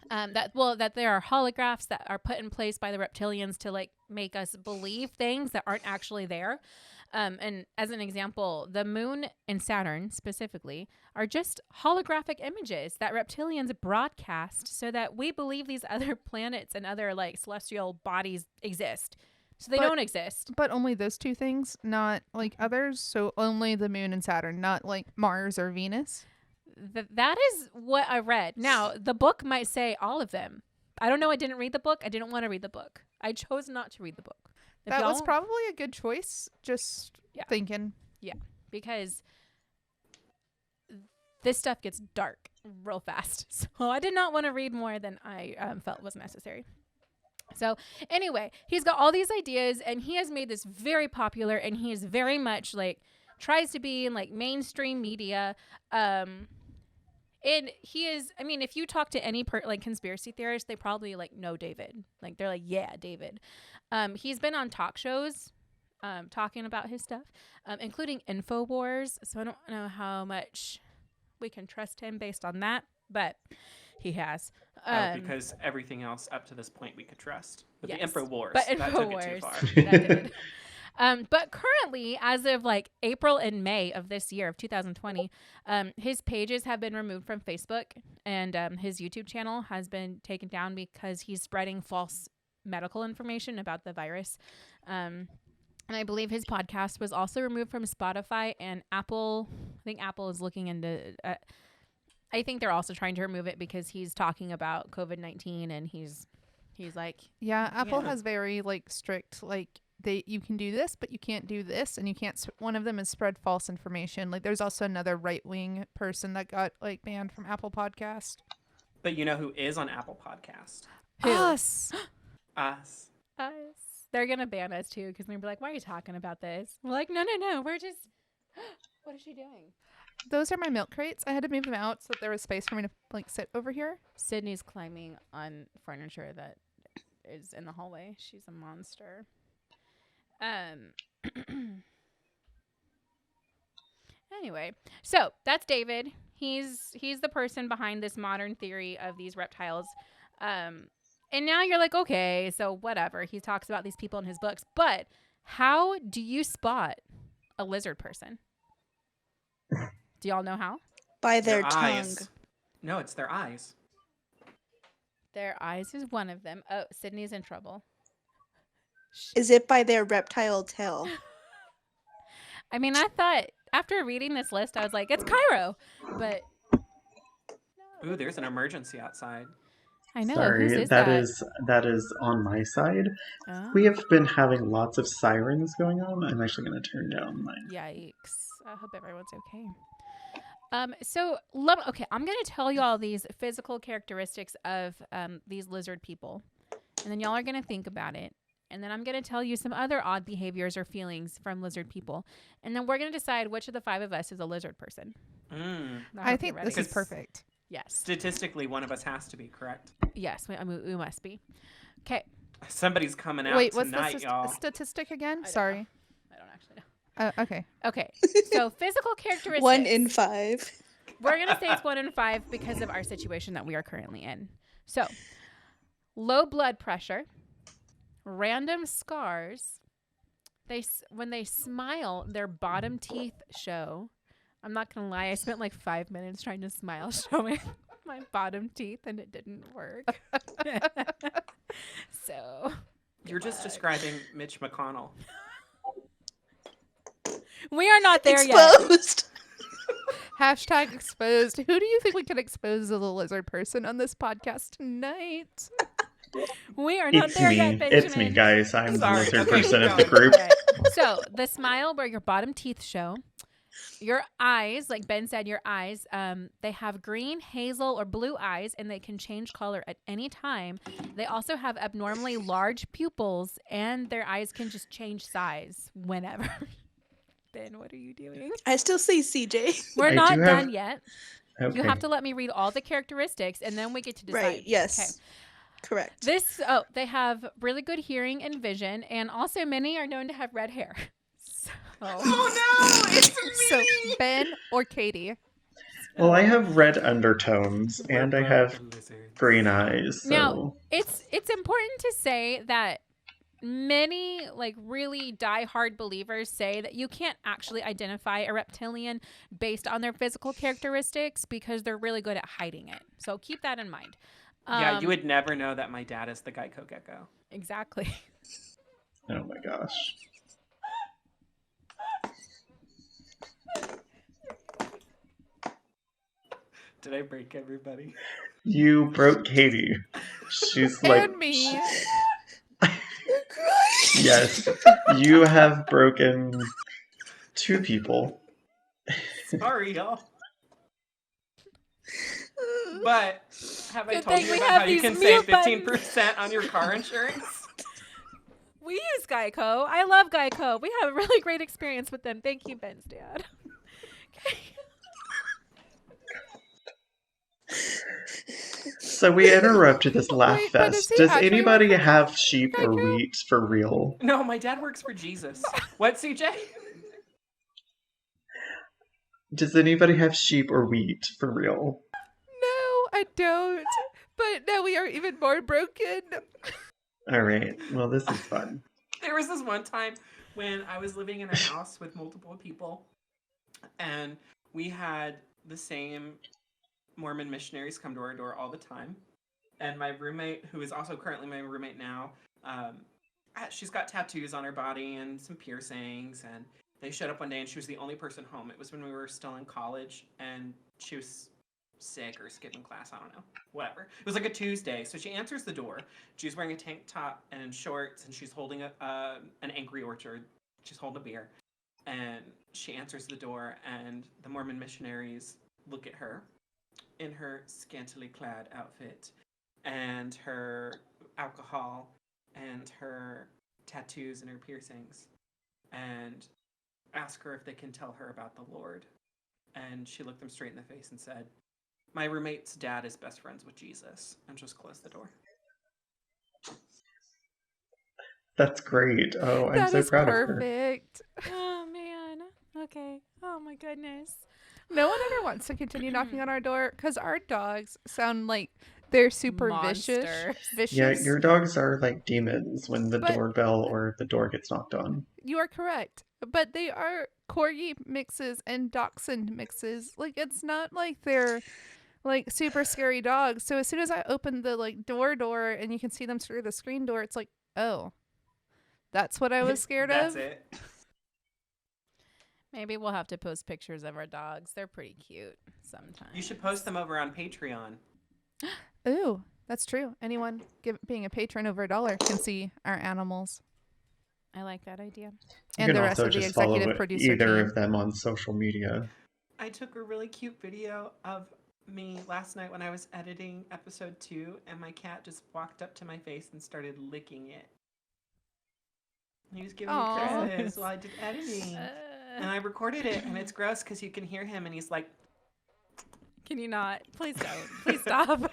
that there are holographs that are put in place by the reptilians to, like, make us believe things that aren't actually there. And as an example, the moon and Saturn specifically are just holographic images that reptilians broadcast so that we believe these other planets and other, like, celestial bodies exist. So they don't exist. But only those two things, not like others. So only the moon and Saturn, not like Mars or Venus. That is what I read. Now, the book might say all of them. I don't know. I didn't read the book. I didn't want to read the book. I chose not to read the book. That was probably a good choice. Just thinking. Yeah, because this stuff gets dark real fast. So I did not want to read more than I felt was necessary. So anyway, he's got all these ideas, and he has made this very popular, and he is very much, like, tries to be in, like, mainstream media. And he is, I mean, if you talk to any conspiracy theorist, they probably, like, know David. Like, they're like, yeah, David. He's been on talk shows talking about his stuff, including InfoWars. So I don't know how much we can trust him based on that, but he has. Because everything else up to this point we could trust. But yes, the InfoWars, but that took it too far. That did. But currently, as of, like, April and May of this year, of 2020, his pages have been removed from Facebook, and his YouTube channel has been taken down because he's spreading false medical information about the virus. And I believe his podcast was also removed from Spotify and Apple. I think Apple is looking into I think they're also trying to remove it because he's talking about COVID-19, and he's like, yeah, Apple has very, like, strict, like, you can do this, but you can't do this, and you can't. One of them is spread false information. Like, there's also another right-wing person that got, like, banned from Apple Podcast. But you know who is on Apple Podcast? Who? Us. They're gonna ban us too because they'll be like, "Why are you talking about this?" We're like, "No, we're just." What is she doing? Those are my milk crates. I had to move them out so that there was space for me to, like, sit over here. Sydney's climbing on furniture that is in the hallway. She's a monster. Anyway, so that's David. He's the person behind this modern theory of these reptiles. And now you're like, okay, so whatever. He talks about these people in his books, but how do you spot a lizard person? Do y'all know how? By their tongue. Eyes. No, it's their eyes. Their eyes is one of them. Oh, Sydney's in trouble. Is it by their reptile tail? I mean, I thought after reading this list, I was like, it's Cairo. But Ooh, there's an emergency outside. I know. Sorry, whose is that is on my side. Oh. We have been having lots of sirens going on. I'm actually going to turn down mine. Yikes. I hope everyone's okay. So, okay, I'm going to tell you all these physical characteristics of these lizard people. And then y'all are going to think about it. And then I'm going to tell you some other odd behaviors or feelings from lizard people. And then we're going to decide which of the 5 of us is a lizard person. Mm. I think this is perfect. Yes. Statistically, one of us has to be, correct? Yes, we must be. Okay. Somebody's coming out Wait, what's tonight, the y'all. statistic again? I don't Sorry. know. I don't actually know. Okay. Okay. So physical characteristics. 1 in 5. We're going to say it's 1 in 5 because of our situation that we are currently in. So, low blood pressure, random scars. When they smile, their bottom teeth show. I'm not going to lie. I spent like 5 minutes trying to smile showing my bottom teeth and it didn't work. So, You're just describing Mitch McConnell. we are not there yet. Exposed. Hashtag exposed. Who do you think we can expose as a lizard person on this podcast tonight? We are not It's there me. yet, Benjamin. It's me, guys. I'm Sorry. the lizard Okay, person keep of the going. group. Okay. So the smile where your bottom teeth show, your eyes, like Ben said, your eyes, they have green, hazel, or blue eyes, and they can change color at any time. They also have abnormally large pupils, and their eyes can just change size whenever. Ben, what are you doing? I still say CJ. We're I not do have- done yet. Okay. You have to let me read all the characteristics, and then we get to decide. Right, yes. Okay. Correct. They have really good hearing and vision, and also many are known to have red hair. So, Oh no, it's me! So, Ben or Katie? Well, I have red undertones We're and I both have the lizards. green eyes. So Now, it's important to say that many like really die-hard believers say that you can't actually identify a reptilian based on their physical characteristics because they're really good at hiding it. So keep that in mind. Yeah, you would never know that my dad is the Geico Gecko. Exactly. oh my gosh. Did I break everybody? You broke Katie. She's like, And me. You're crying. yes, you have broken 2 people. Sorry, y'all. But have I Good told thing you we about have how you these can save mute 15% on your car insurance? We use Geico. I love Geico. We have a really great experience with them. Thank you, Ben's dad. Okay. So we interrupted this laugh Wait, but does fest. he Does actually anybody work for have sheep or Geico? wheat for real? No, my dad works for Jesus. What, CJ? Does anybody have sheep or wheat for real? No, I don't. But now we are even more broken. All right. Well, this is fun. There was this one time when I was living in a house with multiple people, and we had the same Mormon missionaries come to our door all the time. And my roommate, who is also currently my roommate now, she's got tattoos on her body and some piercings, and they showed up one day and she was the only person home. It was when we were still in college, and she was sick or skipping class, I don't know, whatever. It was like a Tuesday, so she answers the door. She's wearing a tank top and shorts, and she's holding an Angry Orchard. She's holding a beer, and she answers the door, and the Mormon missionaries look at her in her scantily clad outfit and her alcohol and her tattoos and her piercings, and ask her if they can tell her about the Lord. And she looked them straight in the face and said, "My roommate's dad is best friends with Jesus," and just closed the door. That's great. Oh, I'm That so is proud of her. perfect. Oh, man. Okay. Oh, my goodness. No one ever wants to continue knocking on our door because our dogs sound like they're super Monsters. vicious. Yeah, your dogs are like demons when the But- doorbell or the door gets knocked on. You are correct. But they are corgi mixes and dachshund mixes. Like, it's not like they're like super scary dogs. So as soon as I open the like door and you can see them through the screen door, it's like, oh, that's what I was scared That's of. it. Maybe we'll have to post pictures of our dogs. They're pretty cute sometimes. You should post them over on Patreon. Ooh, that's true. Anyone being a patron over $1 can see our animals I like that idea. You and can the rest also of the just follow executive producer either team. of them on social media. I took a really cute video of me last night when I was editing episode 2, and my cat just walked up to my face and started licking it. He was giving Aw. me kisses while I did editing. And I recorded it, and it's gross because you can hear him, and he's like, Can you not? Please don't. Please stop.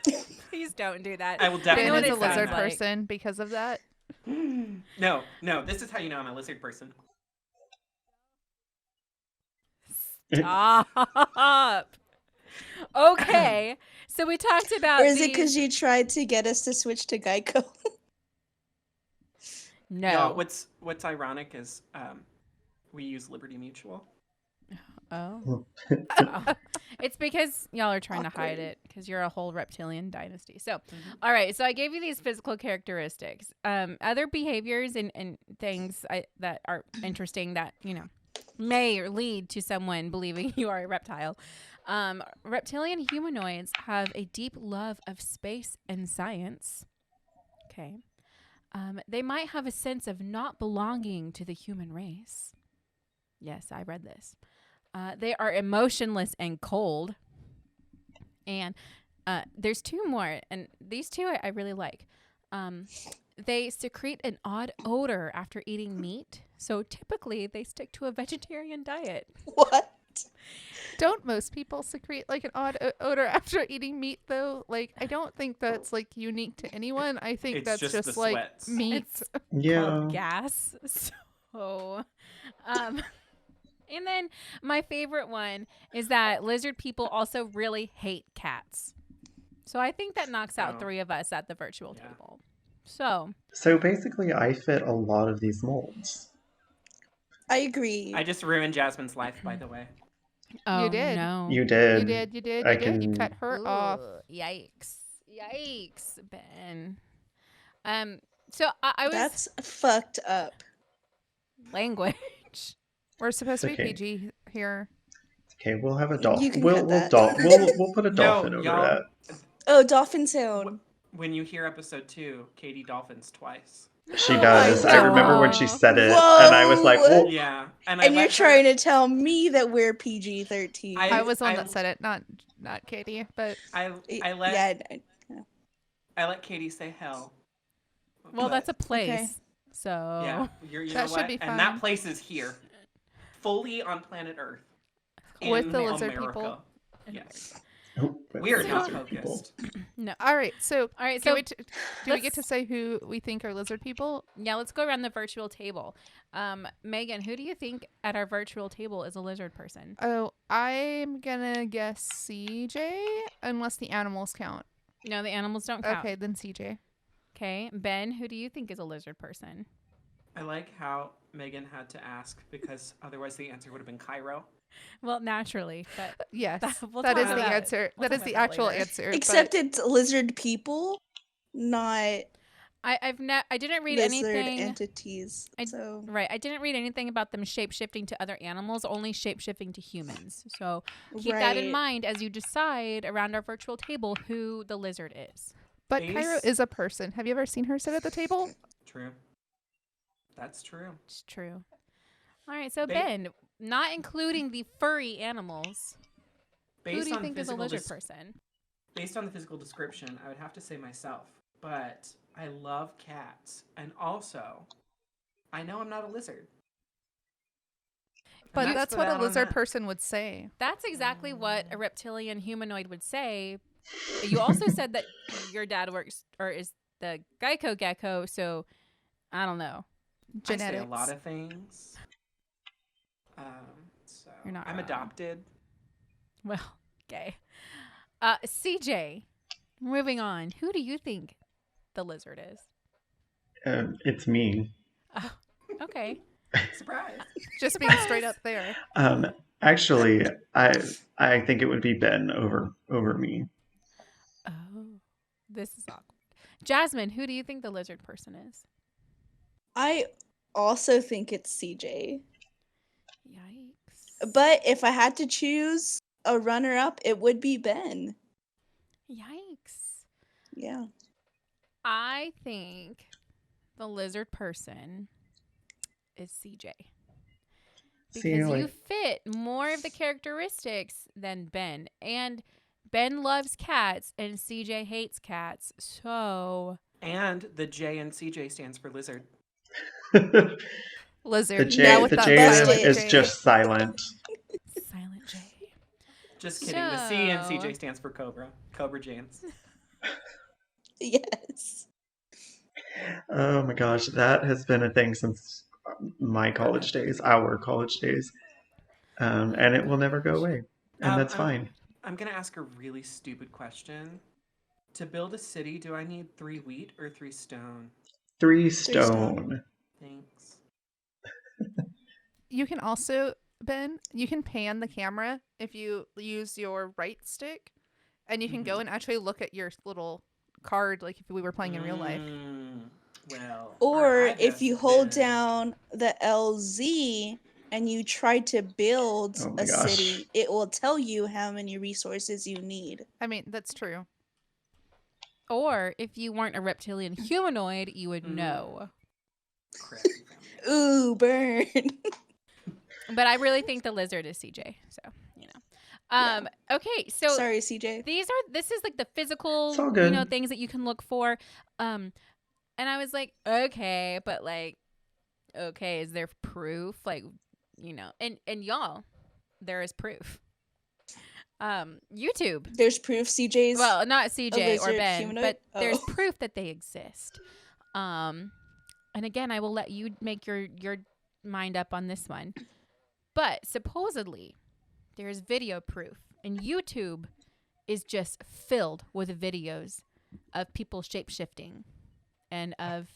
Please don't do that. I will Ben definitely. know what is a it sounds lizard like. person because of that. No. This is how you know I'm a lizard person. Stop. Okay. So we talked about Or is it these- because you tried to get us to switch to Geico? No. Y'all, what's ironic is we use Liberty Mutual. Oh. It's because y'all are trying to hide it because you're a whole reptilian dynasty. So, all right. So I gave you these physical characteristics. Other behaviors and things that are interesting that, may lead to someone believing you are a reptile. Reptilian humanoids have a deep love of space and science. Okay. They might have a sense of not belonging to the human race. Yes, I read this. They are emotionless and cold. And there's two more, and these two I really like. They secrete an odd odor after eating meat, so typically they stick to a vegetarian diet. What? Don't most people secrete like an odd odor after eating meat though? Like, I don't think that's like unique to anyone. I think It's that's just just the like sweats. meat. It's Yeah. called gas. So, and then my favorite one is that lizard people also really hate cats. So I think that knocks out Oh. 3 of us at the virtual Yeah. table. So So basically, I fit a lot of these molds. I agree. I just ruined Jasmine's life, by the way. oh did. no, You did. You did. I You did. You can- cut her off. Ooh, yikes, Ben. So I was That's fucked up. language. We're supposed to be Okay. PG here. Okay, we'll have a You dolphin. can We'll cut that. we'll put a No, dolphin over y'all. that. Oh, dolphin sound. When you hear episode 2, Katie dolphins twice. She does. I I remember when she know. said it, and I was like, Whoa. "Well, Yeah, and And you're trying to tell me that we're PG-13. I was the one I- that said it, not Katie. But I Yeah, let I- I let Katie say hell. Well, that's a But, place. Okay. So yeah. You That know should what? be And fine. that place is here, fully on planet Earth, With in the lizard America. people. Yes, oh, we are So- not lizard people." focused. all right. So all right. do So we do we get to say who we think are lizard people? yeah, let's go around the virtual table. Megan, who do you think at our virtual table is a lizard person? Oh, I'm gonna guess CJ, unless the animals count. No, the animals don't count. Okay, then CJ. Okay, Ben, who do you think is a lizard person? I like how Megan had to ask because otherwise the answer would have been Cairo. Well, naturally, but Yes, We'll that talk is the about it. answer. We'll That talk is the about that actual later. answer. Except it's lizard people, not I didn't read lizard anything. entities. I- So Right, I didn't read anything about them shape shifting to other animals, only shape shifting to humans. So keep that in Right. mind as you decide around our virtual table who the lizard is. but Base- Cairo is a person. Have you ever seen her sit at the table? True. That's true. It's true. All right, so Ba- Ben, not including the furry animals, who Based do you on think is a physical lizard des- person? Based on the physical description, I would have to say myself. But I love cats, and also, I know I'm not a lizard. And But that's what the a bad on lizard that. person would say. That's exactly what a reptilian humanoid would say. You also said that your dad works or is the Geico gecko, so I don't know. Genetics. I say a lot of things. So You're not I'm wrong. adopted. Well, okay. CJ, moving on. Who do you think the lizard is? It's me. Oh, okay. Surprise. Just being straight up there. Actually, I think it would be Ben over me. Oh, this is awkward. Jasmine, who do you think the lizard person is? I also think it's CJ. Yikes. But if I had to choose a runner-up, it would be Ben. Yikes. Yeah. I think the lizard person is CJ. Because See, you like, fit more of the characteristics than Ben. And Ben loves cats and CJ hates cats. So And the J in CJ stands for lizard. Lizard. the J, Now with the that J silent is J. just silent. silent J. Just kidding. The C in So- CJ stands for Cobra. Cobra James. Yes. Oh my gosh, that has been a thing since my college days, our college days. And it will never go away. And that's fine. I'm going to ask a really stupid question. To build a city, do I need 3 wheat or 3 stone? 3 stone. stone. Thanks. You can also, Ben, you can pan the camera if you use your right stick, and you can go and actually look at your little card like if we were playing in real life. Well, Or I if you just hold did. down the LZ and you try to build Oh my a gosh. city, it will tell you how many resources you need. I mean, that's true. Or if you weren't a reptilian humanoid, you would know. Crap, you found me. Ooh, burn. But I really think the lizard is CJ. So, you know. Okay, so Sorry, CJ. this is like the physical, It's all good. things that you can look for. And I was like, okay, but like, okay, is there proof? Like, and y'all, there is proof. YouTube. There's proof CJ's. Well, not CJ or lizard Ben, humanoid? but there's Oh. proof that they exist. And again, I will let you make your mind up on this one. But supposedly, there's video proof, and YouTube is just filled with videos of people shapeshifting and of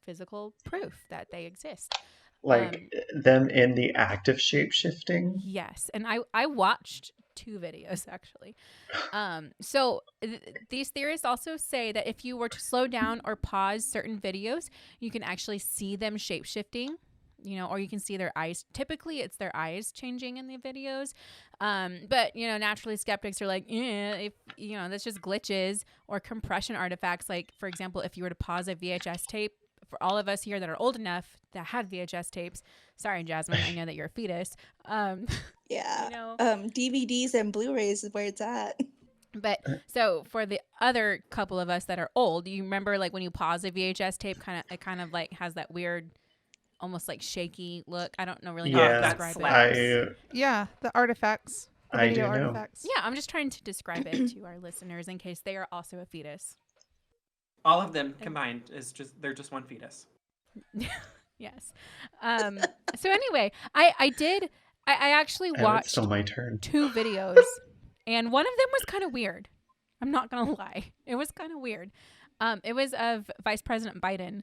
physical proof that they exist. Like them in the act of shape-shifting. Yes, and I watched 2 videos actually. So these theorists also say that if you were to slow down or pause certain videos, you can actually see them shape-shifting. Or you can see their eyes. Typically, it's their eyes changing in the videos. But, naturally skeptics are like, if, that's just glitches or compression artifacts. Like, for example, if you were to pause a VHS tape, for all of us here that are old enough that had VHS tapes, sorry, Jasmine, I know that you're a fetus. Yeah. DVDs and Blu-rays is where it's at. But so for the other couple of us that are old, you remember like when you pause a VHS tape, it kind of like has that weird, almost like shaky look. I don't know really how to Yeah, describe that it. Yeah, the artifacts. The I video do know. artifacts. Yeah, I'm just trying to describe it to our listeners in case they are also a fetus. All of them combined they're just one fetus. Yes. So anyway, I actually And it's watched still my turn. 2 videos, and one of them was kind of weird. I'm not gonna lie, it was kind of weird. It was of Vice President Biden,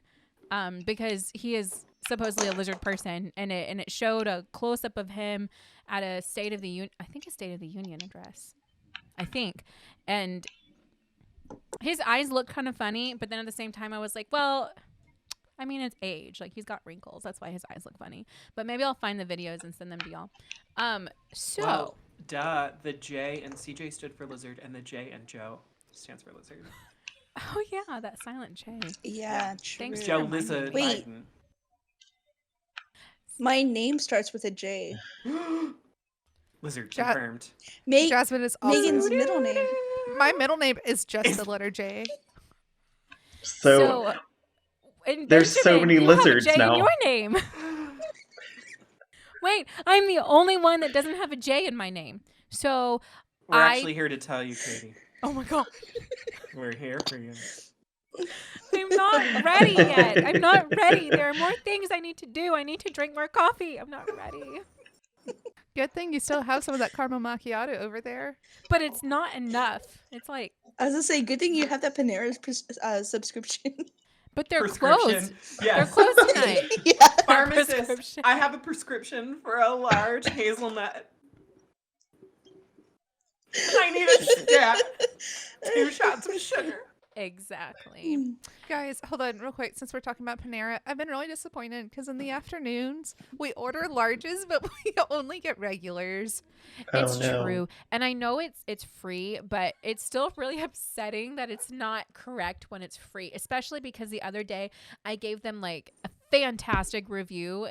because he is supposedly a lizard person, and it showed a close up of him at a State of the Union address, I think, and his eyes looked kind of funny, but then at the same time I was like, well, I mean, it's age. Like, he's got wrinkles. That's why his eyes look funny. But maybe I'll find the videos and send them to y'all. Well, duh. The J and CJ stood for lizard, and the J and Joe stands for lizard. Oh yeah, that silent J. Yeah, true. Thanks, Joe Remind me. Lizard Wait. Biden. My name starts with a J. Lizard Ja- confirmed. Jasmine is also Megan's middle name. my middle name is just the letter J. So and there's so Benjamin, many you have a lizards J now. in your name. Wait, I'm the only one that doesn't have a J in my name. So We're actually here to tell you, Katie. oh my god, We're here for you. I'm not ready yet. I'm not ready. There are more things I need to do. I need to drink more coffee. I'm not ready. Good thing you still have some of that caramel macchiato over there. But it's not enough. It's like, I was gonna say, good thing you have that Panera subscription. but they're Prescription. closed. Yes. They're closed tonight. Yeah. Pharmacist, Prescription. I have a prescription for a large hazelnut. I need a stat. 2 shots of sugar. Exactly. Guys, hold on real quick. Since we're talking about Panera, I've been really disappointed because in the afternoons we order larges, but we only get regulars. It's Oh, no. true. And I know it's free, but it's still really upsetting that it's not correct when it's free, especially because the other day I gave them like a fantastic review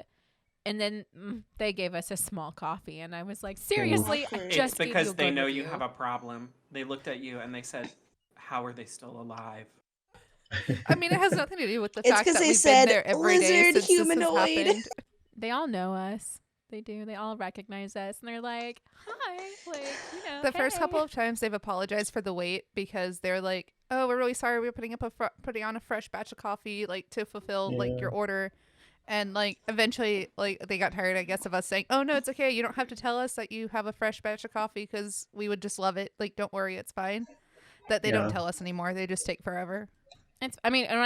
and then they gave us a small coffee and I was like, seriously, I Awkward. just It's gave you because a they good know you review. have a problem. They looked at you and they said, how are they still alive? I mean, it has nothing to do with the It's fact 'cause that they we've said been there every day lizard since humanoid. this has happened. They all know us. They do. They all recognize us, and they're like, "Hi!" Like, The first hey. couple of times they've apologized for the wait because they're like, "Oh, we're really sorry. We're putting on a fresh batch of coffee, like to fulfill like your order." And like eventually, like they got tired, I guess, of us saying, "Oh no, it's okay. You don't have to tell us that you have a fresh batch of coffee because we would just love it. Like, don't worry, it's fine." That they don't tell us anymore. They just take forever. I mean, and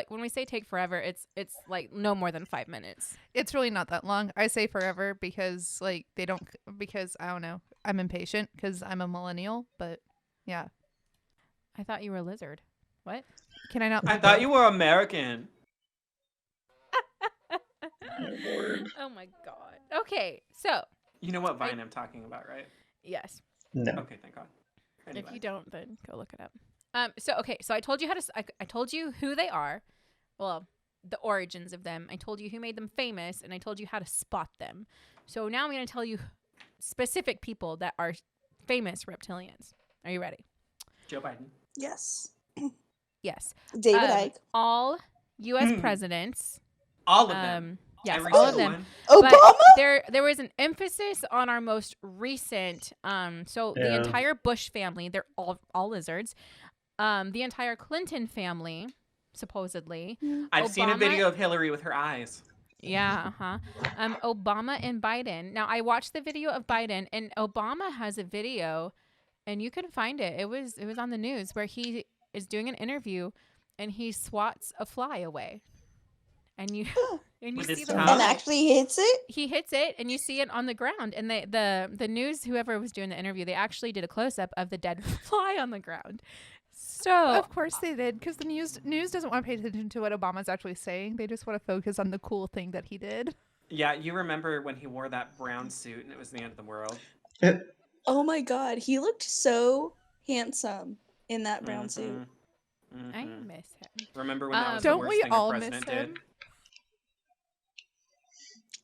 when we say take forever, it's like no more than 5 minutes. It's really not that long. I say forever because like they don't, because I don't know. I'm impatient because I'm a millennial, but yeah. I thought you were a lizard. What? Can I not? I thought you were American. Oh my god. Okay, so You know what Vine I'm talking about, right? yes. No. Okay, thank God. Anyway. If you don't, then go look it up. So I told you I told you who they are. Well, the origins of them. I told you who made them famous, and I told you how to spot them. So now I'm going to tell you specific people that are famous reptilians. Are you ready? Joe Biden. Yes. Yes. David Icke. All U.S. presidents. All of them. Yes, Every all of single them. one. Obama? But there was an emphasis on our most recent. The entire Bush family, they're all lizards. The entire Clinton family, supposedly. I've seen a Obama- video of Hillary with her eyes. Yeah, Obama and Biden. Now, I watched the video of Biden, and Obama has a video, and you can find it. It was on the news where he is doing an interview, and he swats a fly away, and you With see his the tongue? fly. And actually hits it? He hits it, and you see it on the ground. And the news, whoever was doing the interview, they actually did a close up of the dead fly on the ground. So Of course they did, because the news doesn't want to pay attention to what Obama's actually saying. They just want to focus on the cool thing that he did. Yeah, you remember when he wore that brown suit and it was the end of the world? Oh my god, he looked so handsome in that brown suit. I miss him. Remember when that was Don't the worst we thing all a miss president him? did?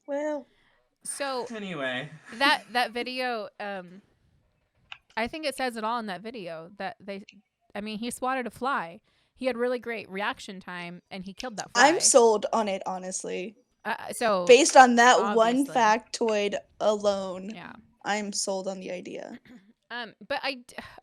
Well, So Anyway. that video, I think it says it all in that video that he swatted a fly. He had really great reaction time, and he killed that fly. I'm sold on it, honestly. So Based on that one obviously. factoid alone, yeah. I'm sold on the idea. But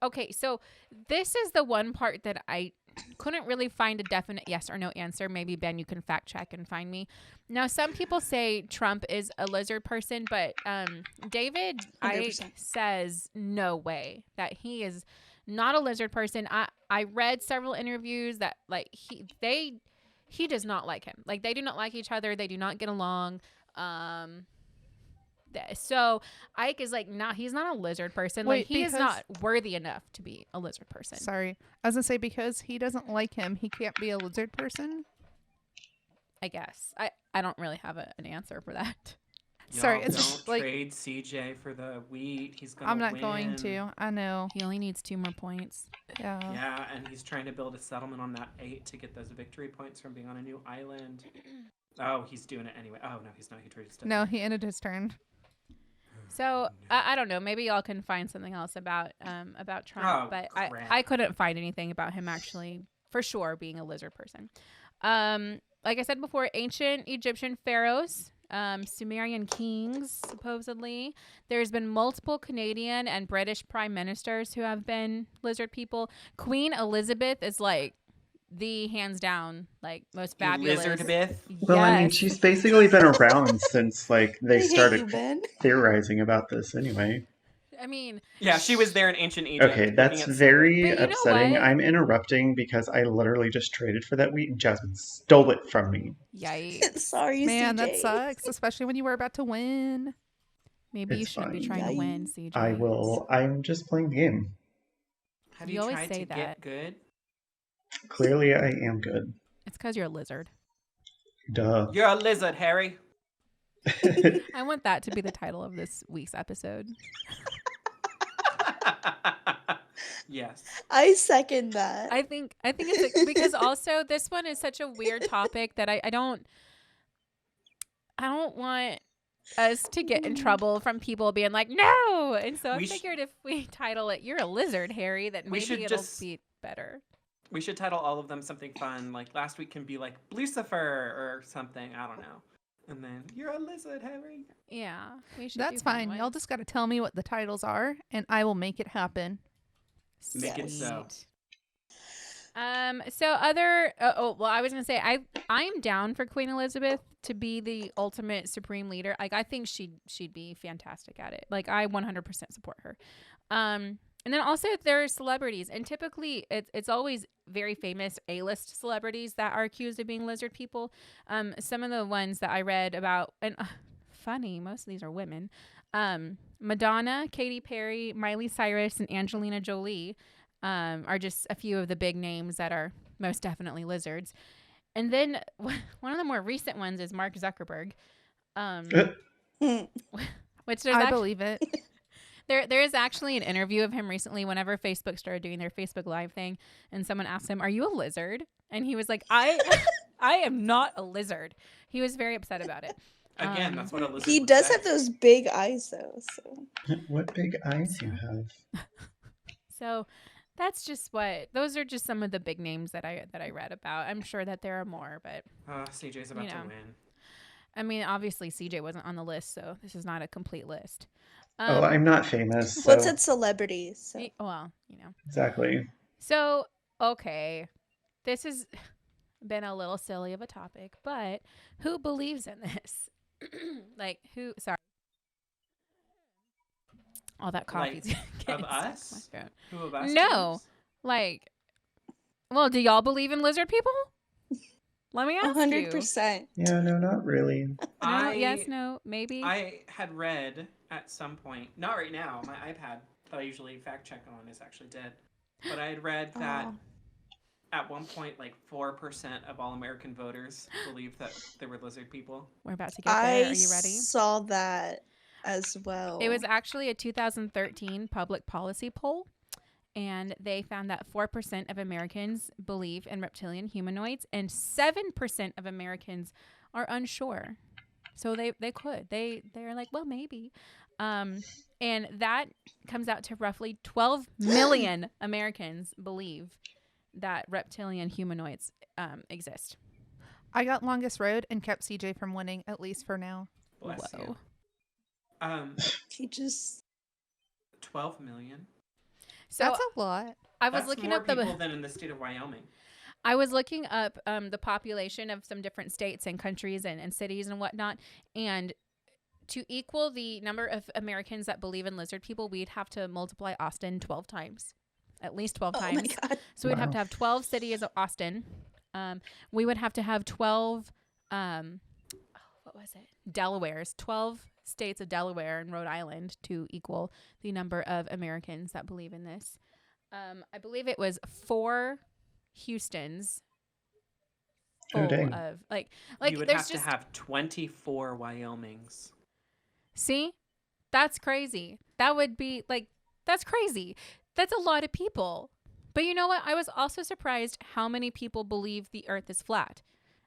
okay, so this is the one part that I couldn't really find a definite yes or no answer. Maybe Ben, you can fact check and find me. Now, some people say Trump is a lizard person, but David 100%. says no way that he is not a lizard person. I read several interviews that like he does not like him. Like they do not like each other. They do not get along. So Ike is like, nah, he's not a lizard person. Wait, like he is because- not worthy enough to be a lizard person. Sorry. I was going to say, because he doesn't like him, he can't be a lizard person. I guess. I don't really have an answer for that. Sorry, Y'all it's don't just, like- trade CJ for the wheat. He's gonna I'm not win. going to. I know. He only needs 2 more points. Yeah. Yeah, and he's trying to build a settlement on that 8 to get those victory points from being on a new island. Oh, he's doing it anyway. Oh no, he's not. He traded stuff. No, he ended his turn. So I don't know. Maybe y'all can find something else about Trump, Oh, but crap. I couldn't find anything about him actually for sure being a lizard person. Like I said before, ancient Egyptian pharaohs, Sumerian kings, supposedly. There's been multiple Canadian and British prime ministers who have been lizard people. Queen Elizabeth is like the hands down like most fabulous. Lizardbith. Well, I mean, Yes. she's basically been around since like I they hate started you, Ben. theorizing about this anyway. I mean, Yeah, she was there in ancient Egypt. Okay, looking that's at very But you know upsetting. what? I'm interrupting because I literally just traded for that wheat and Jasmine stole it from me. yikes. Sorry, Man, that CJ. sucks, especially when you were about to win. Maybe you It's shouldn't be fine. trying to win, Yikes. CJ. I will. I'm just playing the game. Have You you always tried say to that. get good? Clearly, I am good. It's because you're a lizard. Duh. You're a lizard, Harry. I want that to be the title of this week's episode. Yes. I second that. I think it's because also this one is such a weird topic that I don't want us to get in trouble from people being like no, and so I We sh- figured if we title it "You're a Lizard, Harry," that We maybe should it'll just- be better. We should title all of them something fun. Like last week can be like Lucifer or something. I don't know. And then you're a lizard, Harry. Yeah, we should. That's do fun fine. Y'all ones. just got to tell me what the titles are, and I will make it happen. Make it so. Sweet. So other well, I was gonna say I'm down for Queen Elizabeth to be the ultimate supreme leader. Like, I think she'd be fantastic at it. Like, I 100% support her. And then also there are celebrities, and typically it's always very famous A-list celebrities that are accused of being lizard people. Some of the ones that I read about, and funny, most of these are women. Madonna, Katy Perry, Miley Cyrus, and Angelina Jolie. Are just a few of the big names that are most definitely lizards. And then one of the more recent ones is Mark Zuckerberg, which I believe it. there is actually an interview of him recently whenever Facebook started doing their Facebook Live thing, and someone asked him, "Are you a lizard?" And he was like, I am not a lizard. He was very upset about it. Again, that's what a lizard He would does say. have those big eyes, though. So. What big eyes you have. So that's just those are just some of the big names that I read about. I'm sure that there are more, but CJ's about to win. I mean, obviously CJ wasn't on the list, so this is not a complete list. I'm not famous. So. Well, it said celebrities. So. Well, Exactly. So, okay. This has been a little silly of a topic, but who believes in this? Like, who? Sorry. All that coffee's Like, of us? Who of us? No. believes? Like, well, do y'all believe in lizard people? Let me ask 100%. Yeah, no, not really. No, yes, no, maybe. I had read at some point, not right now, my iPad that I usually fact check on is actually dead. But I had read that at one point, like 4% of all American voters believed that they were lizard people. We're about to get there. Are you I ready? saw that as well. It was actually a 2013 public policy poll, and they found that 4% of Americans believe in reptilian humanoids, and 7% of Americans are unsure. So they could. They're like, well, maybe. And that comes out to roughly 12 million Americans believe that reptilian humanoids exist. I got longest road and kept CJ from winning, at least for now. Bless Whoa. you. He just 12 million. So that's a lot. I was That's looking more up the people than in the state of Wyoming. I was looking up the population of some different states and countries and cities and whatnot, and to equal the number of Americans that believe in lizard people, we'd have to multiply Austin 12 times, at least 12 times. Oh my God. So we'd have to have 12 cities of Austin. We would have to have 12, what was it? Delaware's, 12 states of Delaware and Rhode Island to equal the number of Americans that believe in this. I believe it was 4 Houstons full dang. of like you would there's have just to have 24 Wyomings. see, that's crazy. That would be like, that's crazy. That's a lot of people. But you know what? I was also surprised how many people believe the earth is flat.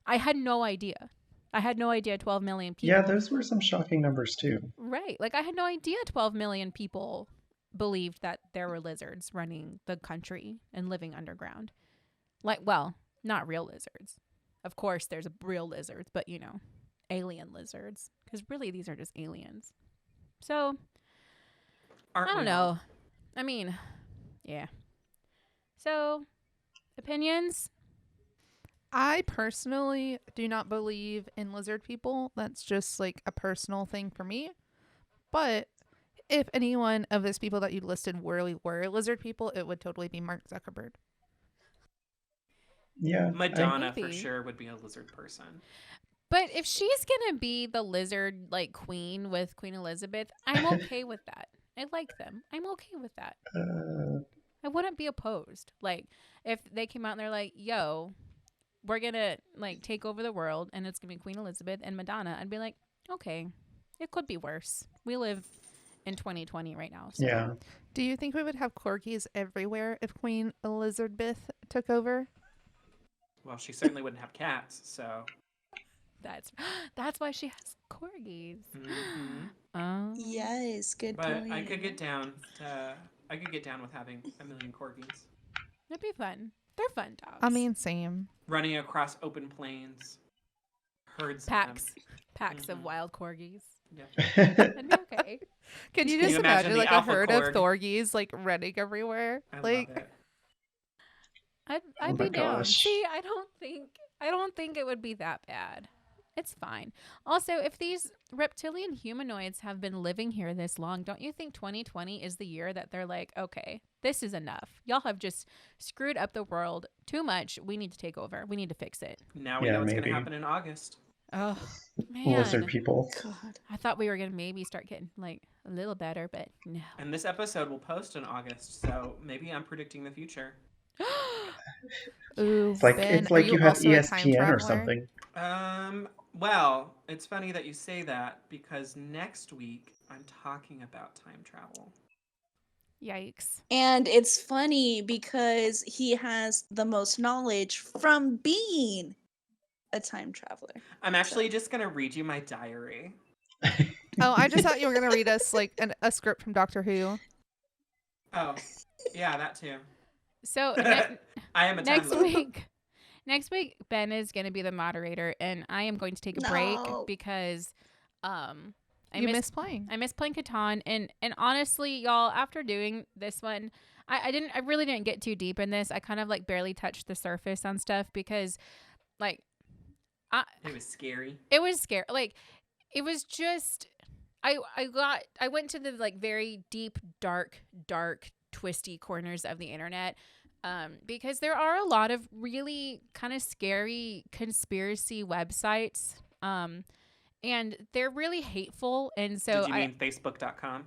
I had no idea. 12 million people. Yeah, those were some shocking numbers too. Right. Like, I had no idea 12 million people believed that there were lizards running the country and living underground. Like, well, not real lizards. Of course, there's real lizards, but, alien lizards. Because really, these are just aliens. So, Aren't I don't we know. all? I mean, yeah. So, opinions? I personally do not believe in lizard people. That's just like a personal thing for me. But if any one of those people that you listed were lizard people, it would totally be Mark Zuckerberg. Yeah. Madonna for Maybe. sure would be a lizard person. But if she's going to be the lizard, like, queen with Queen Elizabeth, I'm okay with that. I like them. I'm okay with that. I wouldn't be opposed. Like, if they came out and they're like, yo, we're going to, like, take over the world, and it's going to be Queen Elizabeth and Madonna, I'd be like, okay, it could be worse. We live in 2020 right now. So. Yeah. Do you think we would have corgis everywhere if Queen Elizabeth took over? Well, she certainly wouldn't have cats, so. That's why she has corgis. Mm-hmm. Yes, good But point. I could get down with having a million corgis. That'd be fun. They're fun dogs. I mean, same. Running across open plains, herds Packs of Mhm. wild corgis. Yeah. That'd be okay. Can you Can just you imagine imagine the like a alpha herd corg? of Thorgies like running everywhere? I Like, love it. I'd Oh be my down. gosh. See, I don't think it would be that bad. It's fine. Also, if these reptilian humanoids have been living here this long, don't you think 2020 is the year that they're like, okay, this is enough. Y'all have just screwed up the world too much. We need to take over. We need to fix it. Now we Yeah, know what's going to maybe. happen in August. Oh, Lizard man. people. God. I thought we were going to maybe start getting like a little better, but no. And this episode will post in August, so maybe I'm predicting the future. ooh, It's like Ben, it's are like you you have also a time ESPN or traveler? something. Well, it's funny that you say that because next week I'm talking about time travel. Yikes. And it's funny because he has the most knowledge from being a time traveler. I'm actually just going to read you my diary. Oh, I just thought you were gonna read us like a script from Doctor Who. Oh, yeah, that too. So I am a time next loop. week, Ben is going to be the moderator, and I am going to take a break No. because I miss playing. miss playing Catan, and honestly, y'all, after doing this one, I really didn't get too deep in this. I kind of like barely touched the surface on stuff because like It was scary. it was scary. Like it was just I went to the like very deep, dark, twisty corners of the internet. Because there are a lot of really kind of scary conspiracy websites. And they're really hateful. And so Did you mean Facebook.com?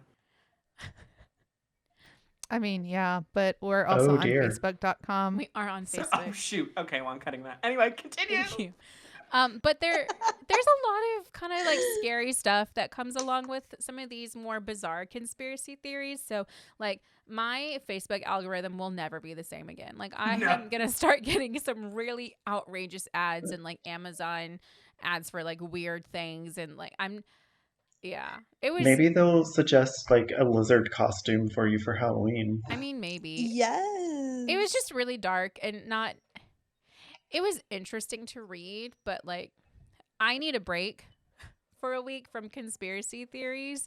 I mean, yeah, but we're also Oh, on dear. Facebook.com. we are on So, Facebook. oh, shoot. Okay, well, I'm cutting that. Anyway, continue. Thank you. But there's a lot of kind of like scary stuff that comes along with some of these more bizarre conspiracy theories. So like my Facebook algorithm will never be the same again. Like No. I'm going to start getting some really outrageous ads and like Amazon ads for like weird things. And like it was, Maybe they'll suggest like a lizard costume for you for Halloween. I mean, maybe Yes. it was just really dark and not, it was interesting to read, but like I need a break for a week from conspiracy theories.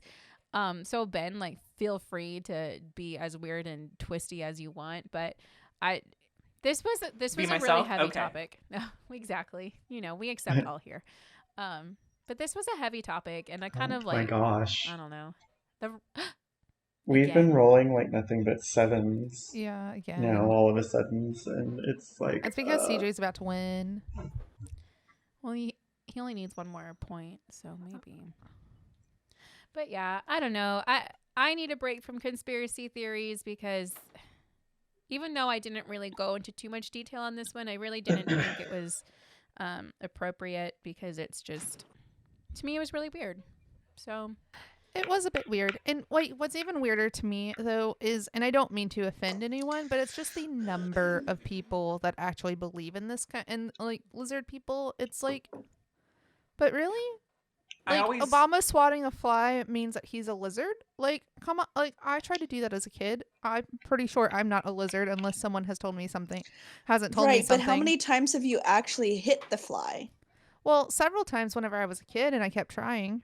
So Ben, like feel free to be as weird and twisty as you want, but this was a really heavy Okay. topic. Exactly. You know, we accept all here. But this was a heavy topic and I kind of Oh my like gosh. I don't know. We've Again. been rolling like nothing but sevens Yeah, again. now, all of a sudden, and it's like. That's because CJ's about to win. Well, he only needs one more point, so maybe. But yeah, I don't know. I need a break from conspiracy theories because even though I didn't really go into too much detail on this one, I really didn't think it was appropriate because it's just, to me, it was really weird. So It was a bit weird. And wait, what's even weirder to me, though, is, and I don't mean to offend anyone, but it's just the number of people that actually believe in this kind, and like lizard people. It's like, but really? Like, Obama swatting a fly means that he's a lizard? Like, come on. Like, I tried to do that as a kid. I'm pretty sure I'm not a lizard unless someone has told me something, hasn't told me Right, something. but how many times have you actually hit the fly? Well, several times whenever I was a kid, and I kept trying.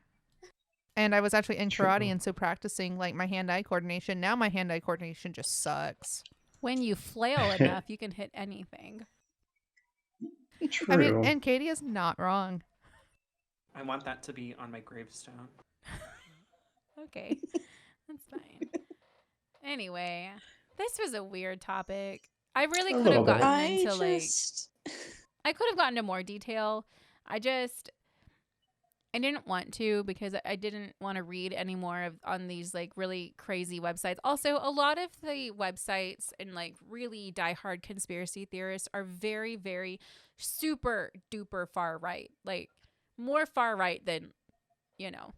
And I was actually in karate, True. and so practicing like my hand-eye coordination. Now my hand-eye coordination just sucks. when you flail enough, you can hit anything. True. I mean, and Katie is not wrong. I want that to be on my gravestone. Okay, that's fine. Anyway, this was a weird topic. I really A could little have bit. gotten into I could have gotten into more detail. I didn't want to because I didn't want to read any more on these like really crazy websites. Also, a lot of the websites and like really diehard conspiracy theorists are very, very super duper far right. Like more far right than, you know,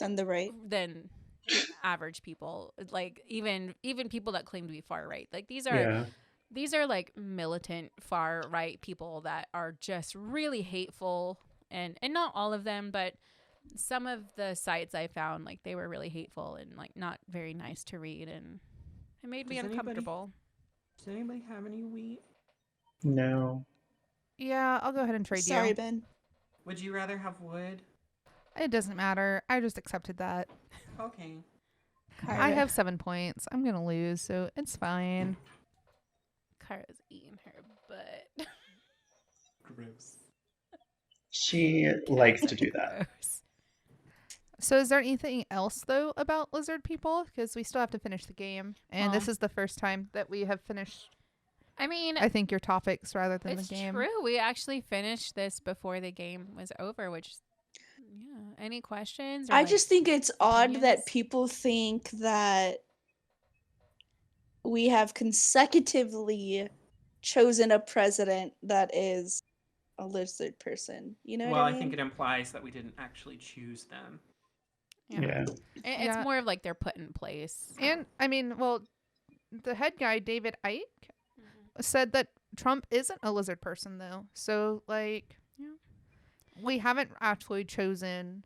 on the right. than average people. Like even people that claim to be far right. Like these are like militant far right people that are just really hateful. And not all of them, but some of the sites I found, like they were really hateful and like not very nice to read, and it made me uncomfortable. Does anybody have any wheat? No. Yeah, I'll go ahead and trade Sorry, you. Ben. Would you rather have wood? It doesn't matter. I just accepted that. Okay. I have 7 points. I'm going to lose, so it's fine. Kara's eating her butt. Gross. She likes to do that. Gross. So is there anything else, though, about lizard people? Because we still have to finish the game. And this Well. is the first time that we have finished, I mean, I think, your topics rather than it's the game. true. We actually finished this before the game was over, which, yeah. Any questions? Or I like, just think it's odd opinions? that people think that we have consecutively chosen a president that is a lizard person. You know Well, what I I mean? think it implies that we didn't actually choose them. Yeah. It's Yeah. more of like they're put in place. And, I mean, well, the head guy, David Icke, said that Trump isn't a lizard person, though. So, like, Yeah. we haven't actually chosen,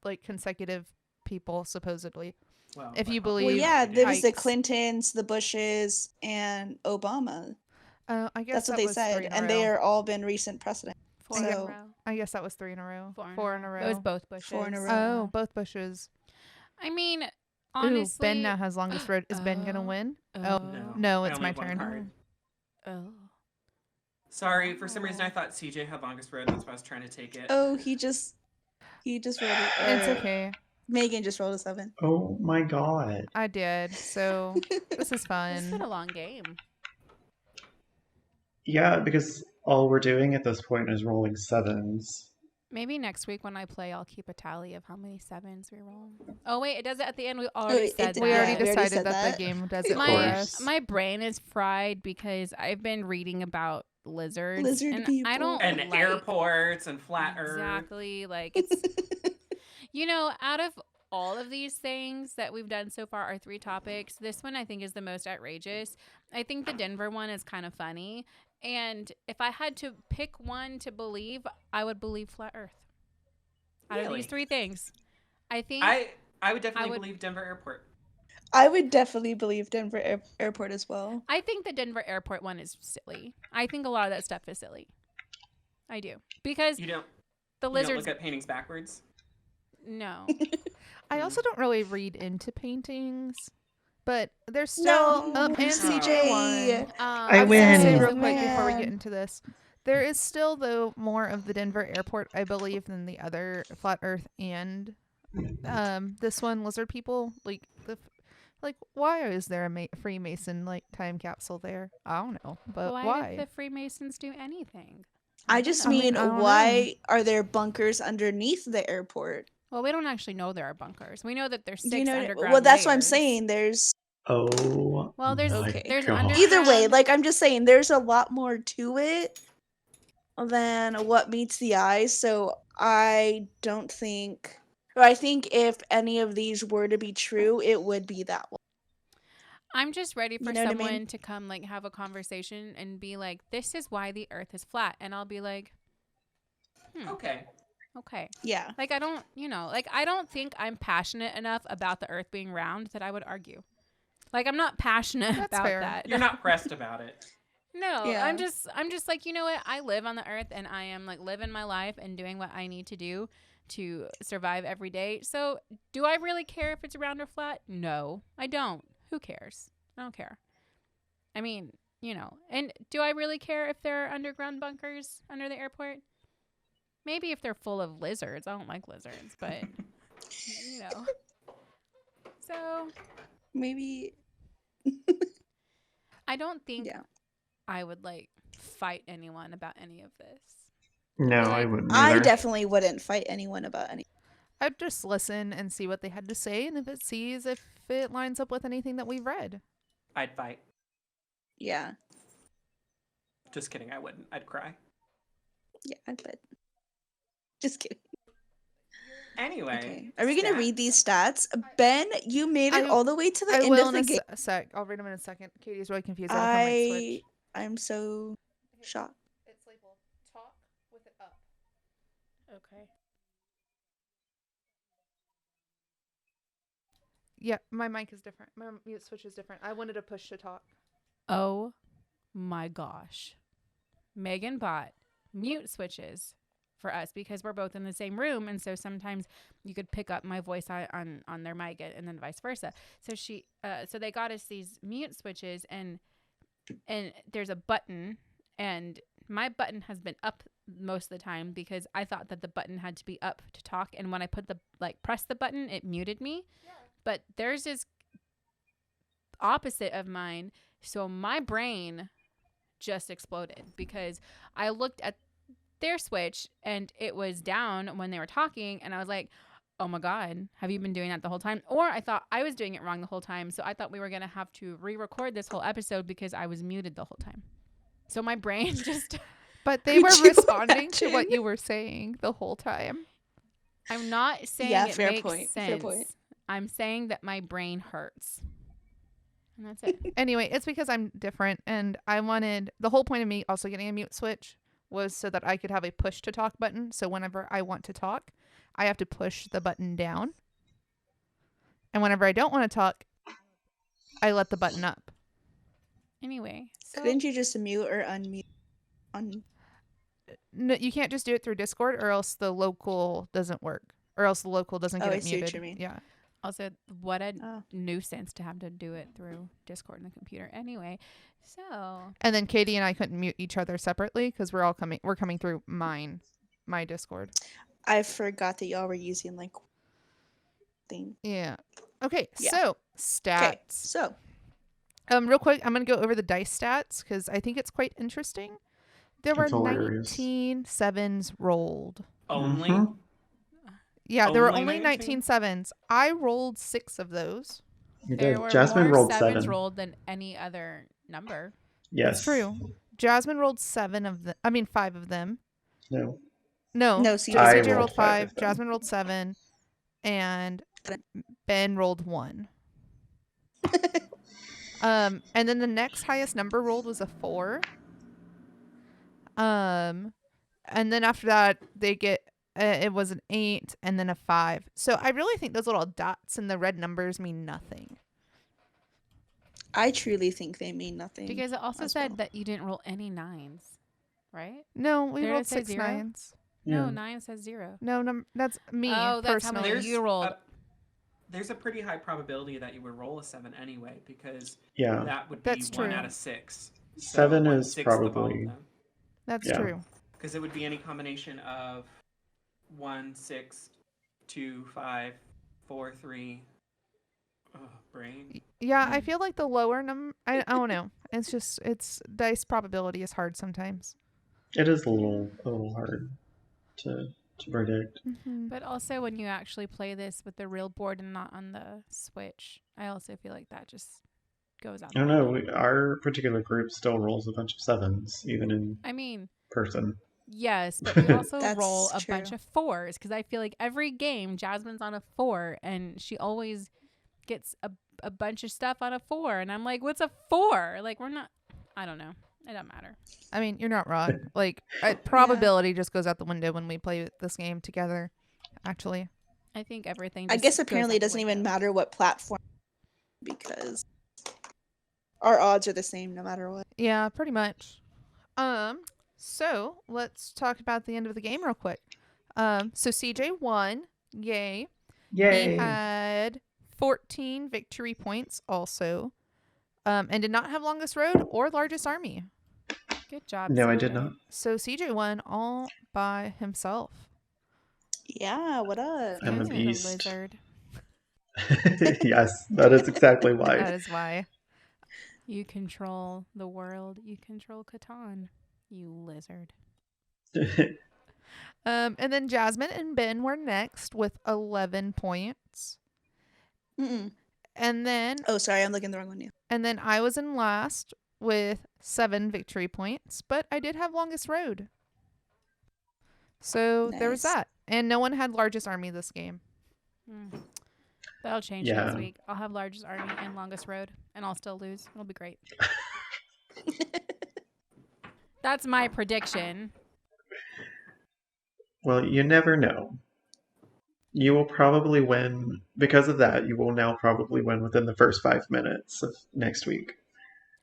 like, consecutive people, supposedly. Well, If you but believe- Well, obviously yeah, we there did. was the Ike's. Clintons, the Bushes, and Obama. I guess That's what that they was 3 said, in a and they row. are all been recent presidents. 4 in a So- row. I guess that was 3 in a row. 4 in a row. It was both Bushes. 4 in a row. Oh, both Bushes. I mean, Ooh, honestly. Ben now has longest road. Is Ben gonna Oh. win? Oh. No, I it's only my have one turn. card. Oh. Sorry, for some reason I thought CJ had longest road. That's why I was trying to take it. Oh, he just rolled it. It's okay. Megan just rolled a 7. Oh my god. I did. So this is It's been a fun. long game. Yeah, because all we're doing at this point is rolling 7s. Maybe next week when I play, I'll keep a tally of how many 7s we roll. Oh wait, it does it at the end. We already it said did- We that. already we already decided said that the that. game does it Of for my us. my brain is fried because I've been reading about lizards. Lizard and people. I don't And like airports and flat Earth. exactly like it's. You know, out of all of these things that we've done so far, our 3 topics, this one I think is the most outrageous. I think the Denver one is kind of funny. And if I had to pick one to believe, I would believe flat Earth. Out of Really? these 3 things, I think I would definitely would- believe Denver Airport. I would definitely believe Denver Airport as well. I think the Denver airport one is silly. I think a lot of that stuff is silly. I do. Because You don't, the you don't lizards look at paintings backwards. no. I also don't really read into paintings, but there's still No, and CJ won. I was gonna say win. real quick before we get Man. into this. There is still, though, more of the Denver airport, I believe, than the other Flat Earth and this one, Lizard People. Like why is there a Freemason like time capsule there? I don't know, but Why did the Freemasons do anything? I just I mean, mean, I don't why are there bunkers underneath the airport? Well, we don't actually know there are bunkers. We know that there's 6 Do you know? underground Well, that's what I'm layers. saying. There's Oh. Well, there's my Okay. there's God. under either way. underground- Like I'm just saying, there's a lot more to it than what meets the eye. So I don't think, or I think if any of these were to be true, it would be that one. I'm just ready for You know what I someone mean? to come like have a conversation and be like, "This is why the Earth is flat," and I'll be like, Okay. "Okay." Yeah. Like I don't, like I don't think I'm passionate enough about the Earth being round that I would argue. Like I'm not passionate That's about fair. that. You're not pressed about it. No, Yeah. I'm just like, you know what? I live on the Earth and I am like living my life and doing what I need to do to survive every day. So, do I really care if it's round or flat? No, I don't. Who cares? I don't care. I mean, and do I really care if there are underground bunkers under the airport? Maybe if they're full of lizards. I don't like lizards, but So, Maybe. I don't think Yeah. I would like fight anyone about any of this. No, Like, I wouldn't I either. definitely wouldn't fight anyone about any. I'd just listen and see what they had to say, and if it lines up with anything that we've read. I'd fight. Yeah. Just kidding. I wouldn't. I'd cry. Yeah, I bet. Just kidding. Anyway. Okay. Are we gonna stats. read these stats? Ben, you made it I- all the way to the I end will of in the game. a sec. I'll read them in a second. Katie's really confused. I have to mic switch. I'm so shocked. It's labeled talk with it up. Okay. Yeah, my mic is different. My mute switch is different. I wanted to push to talk. Oh my gosh. Megan bought mute switches for us because we're both in the same room, and so sometimes you could pick up my voice on their mic and then vice versa. So so they got us these mute switches, and there's a button, and my button has been up most of the time because I thought that the button had to be up to talk, and when I press the button, it muted me. Yeah. But theirs is opposite of mine, so my brain just exploded because I looked at their switch and it was down when they were talking, and I was like, oh my god, have you been doing that the whole time? Or I thought I was doing it wrong the whole time, so I thought we were gonna have to re-record this whole episode because I was muted the whole time. So my brain just But they were responding to what you were saying the whole time. I'm not saying it fair makes point. sense. Fair point. I'm saying that my brain hurts. And that's it. Anyway, it's because I'm different, and I wanted the whole point of me also getting a mute switch was so that I could have a push to talk button. So whenever I want to talk, I have to push the button down. And whenever I don't want to talk, I let the button up. Anyway, so Couldn't you just mute or unmute? No, you can't just do it through Discord, or else the local doesn't work, or else the local doesn't get I it see what muted. you mean. Yeah. also, what a Oh. nuisance to have to do it through Discord and the computer. Anyway, so And then Katie and I couldn't mute each other separately because we're coming through my Discord. I forgot that y'all were using like thing. Yeah. Okay. Yeah. So Okay, stats. so Real quick, I'm gonna go over the dice stats because I think it's quite interesting. There were It's hilarious. 19 sevens rolled. Only? Mhm. Yeah, there were Only only 19 19? sevens. I rolled 6 of those. You there did. were Jasmine more rolled sevens 7. rolled than any other number. Yes. It's true. Jasmine rolled 5 of them. No. No, No, CJ CJ rolled rolled 5 5, of them. Jasmine rolled 7, and Ben rolled 1. And then the next highest number rolled was a 4. And then after that they get it was an 8 and then a 5. So I really think those little dots and the red numbers mean nothing. I truly think they mean nothing. Because it also as said well. that you didn't roll any 9s, right? No, we Did it rolled say 6 0? 9s. No, Yeah. 9 says 0. No, that's me Oh, that's how personally. many you rolled. There's a pretty high probability that you would roll a 7 anyway, because Yeah. that would be That's 1 true. out of 6. So 7 1/6 is of all of probably- them. That's Yeah. true. Because it would be any combination of 1, 6, 2, 5, 4, 3. Oh, brain. Yeah, I feel like the lower number, I don't know. It's dice probability is hard sometimes. It is a little hard to predict. Mm-hmm. But also when you actually play this with the real board and not on the Switch, I also feel like that just goes out. I don't know. Our particular group still rolls a bunch of 7s, even in I mean, person. yes, but we also That's roll a true. bunch of 4s because I feel like every game Jasmine's on a 4 and she always gets a bunch of stuff on a 4, and I'm like, what's a 4? Like, we're not. I don't know. It doesn't matter. I mean, you're not wrong. Like, probability just goes out the window when we play this game together, actually. I think everything. I just guess goes apparently out it the doesn't even window. matter what platform, because our odds are the same no matter what. Yeah, pretty much. So let's talk about the end of the game real quick. So CJ won. Yay. Yay! He had 14 victory points also. And did not have longest road or largest army. Good job. No, I CJ. did not. So CJ won all by himself. Yeah, what up? I'm a You're beast. lizard. Yes, that is exactly why. That is why. You control the world. You control Catan't. You lizard. And then Jasmine and Ben were next with 11 points. Mm-mm. And then Oh, sorry, I'm looking the wrong one. Yeah. I was in last with 7 victory points, but I did have longest road. So there was Nice. that. And no one had largest army this game. That'll change Yeah. next week. I'll have largest army and longest road, and I'll still lose. It'll be great. That's my prediction. Well, you never know. You will probably win because of that. You will now probably win within the first 5 minutes of next week.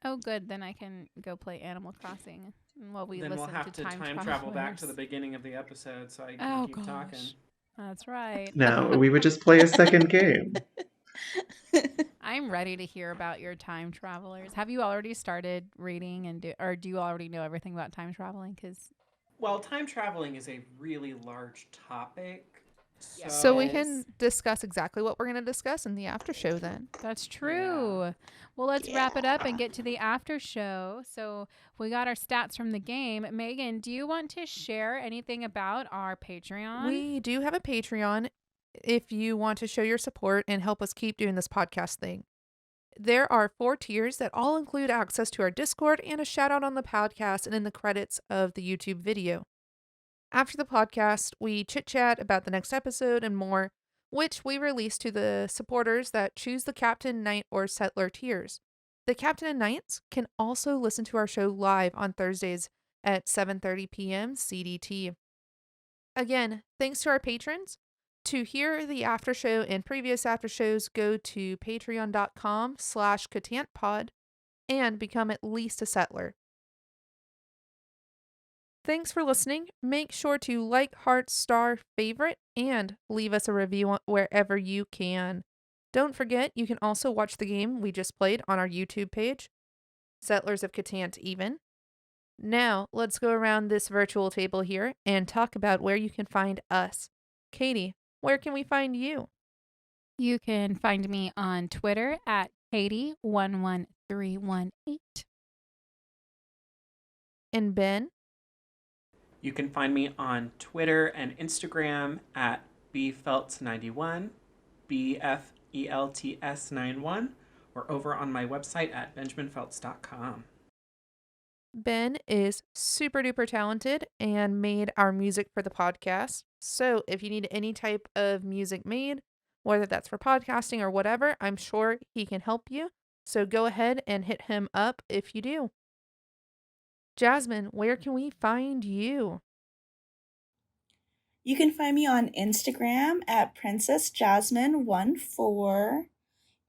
Oh, good. Then I can go play Animal Crossing while we Then listen we'll have to to time travel back to the travelers. beginning of the episode so I can Oh keep gosh, talking. that's right. No, we would just play a second game. I'm ready to hear about your time travelers. Have you already started reading or do you already know everything about time traveling? Because Well, time traveling is a really large topic. So we Yes. can discuss exactly what we're going to discuss in the after show then. that's true. Well, let's wrap it up and get to the after show. So we got our stats from the game. Maegan, do you want to share anything about our Patreon? We do have a Patreon if you want to show your support and help us keep doing this podcast thing. There are 4 tiers that all include access to our Discord and a shout out on the podcast and in the credits of the YouTube video. After the podcast, we chit chat about the next episode and more, which we release to the supporters that choose the Captain, Knight, or Settler tiers. The Captain and Knights can also listen to our show live on Thursdays at 7:30 p.m. CDT. Again, thanks to our patrons. To hear the after show and previous after shows, go to patreon.com/CatantPod and become at least a settler. Thanks for listening. Make sure to like, heart, star, favorite, and leave us a review wherever you can. Don't forget, you can also watch the game we just played on our YouTube page, Settlers of Catan't Even. Now, let's go around this virtual table here and talk about where you can find us. Katie, where can we find you? You can find me on Twitter at Katie11318. And Ben? You can find me on Twitter and Instagram at bfelts91, BFELTS91, or over on my website at benjaminfelts.com. Ben is super duper talented and made our music for the podcast. So if you need any type of music made, whether that's for podcasting or whatever, I'm sure he can help you. So go ahead and hit him up if you do. Jasmine, where can we find you? You can find me on Instagram at PrincessJasmine14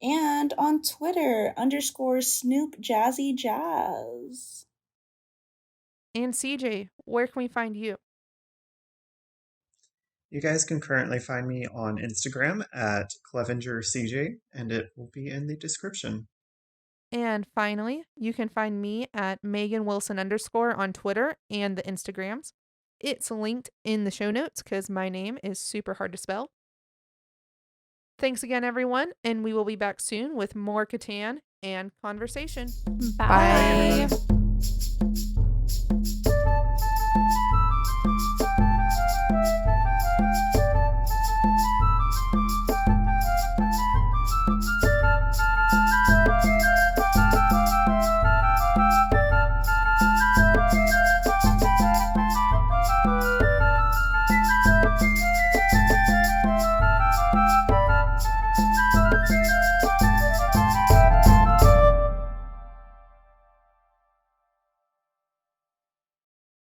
and on Twitter _SnoopJazzyJazz. And CJ, where can we find you? You guys can currently find me on Instagram at ClevengerCJ, and it will be in the description. And finally, you can find me at Maegan Wilson _ on Twitter and the Instagrams. It's linked in the show notes because my name is super hard to spell. Thanks again, everyone, and we will be back soon with more Catan and conversation. Bye. Bye.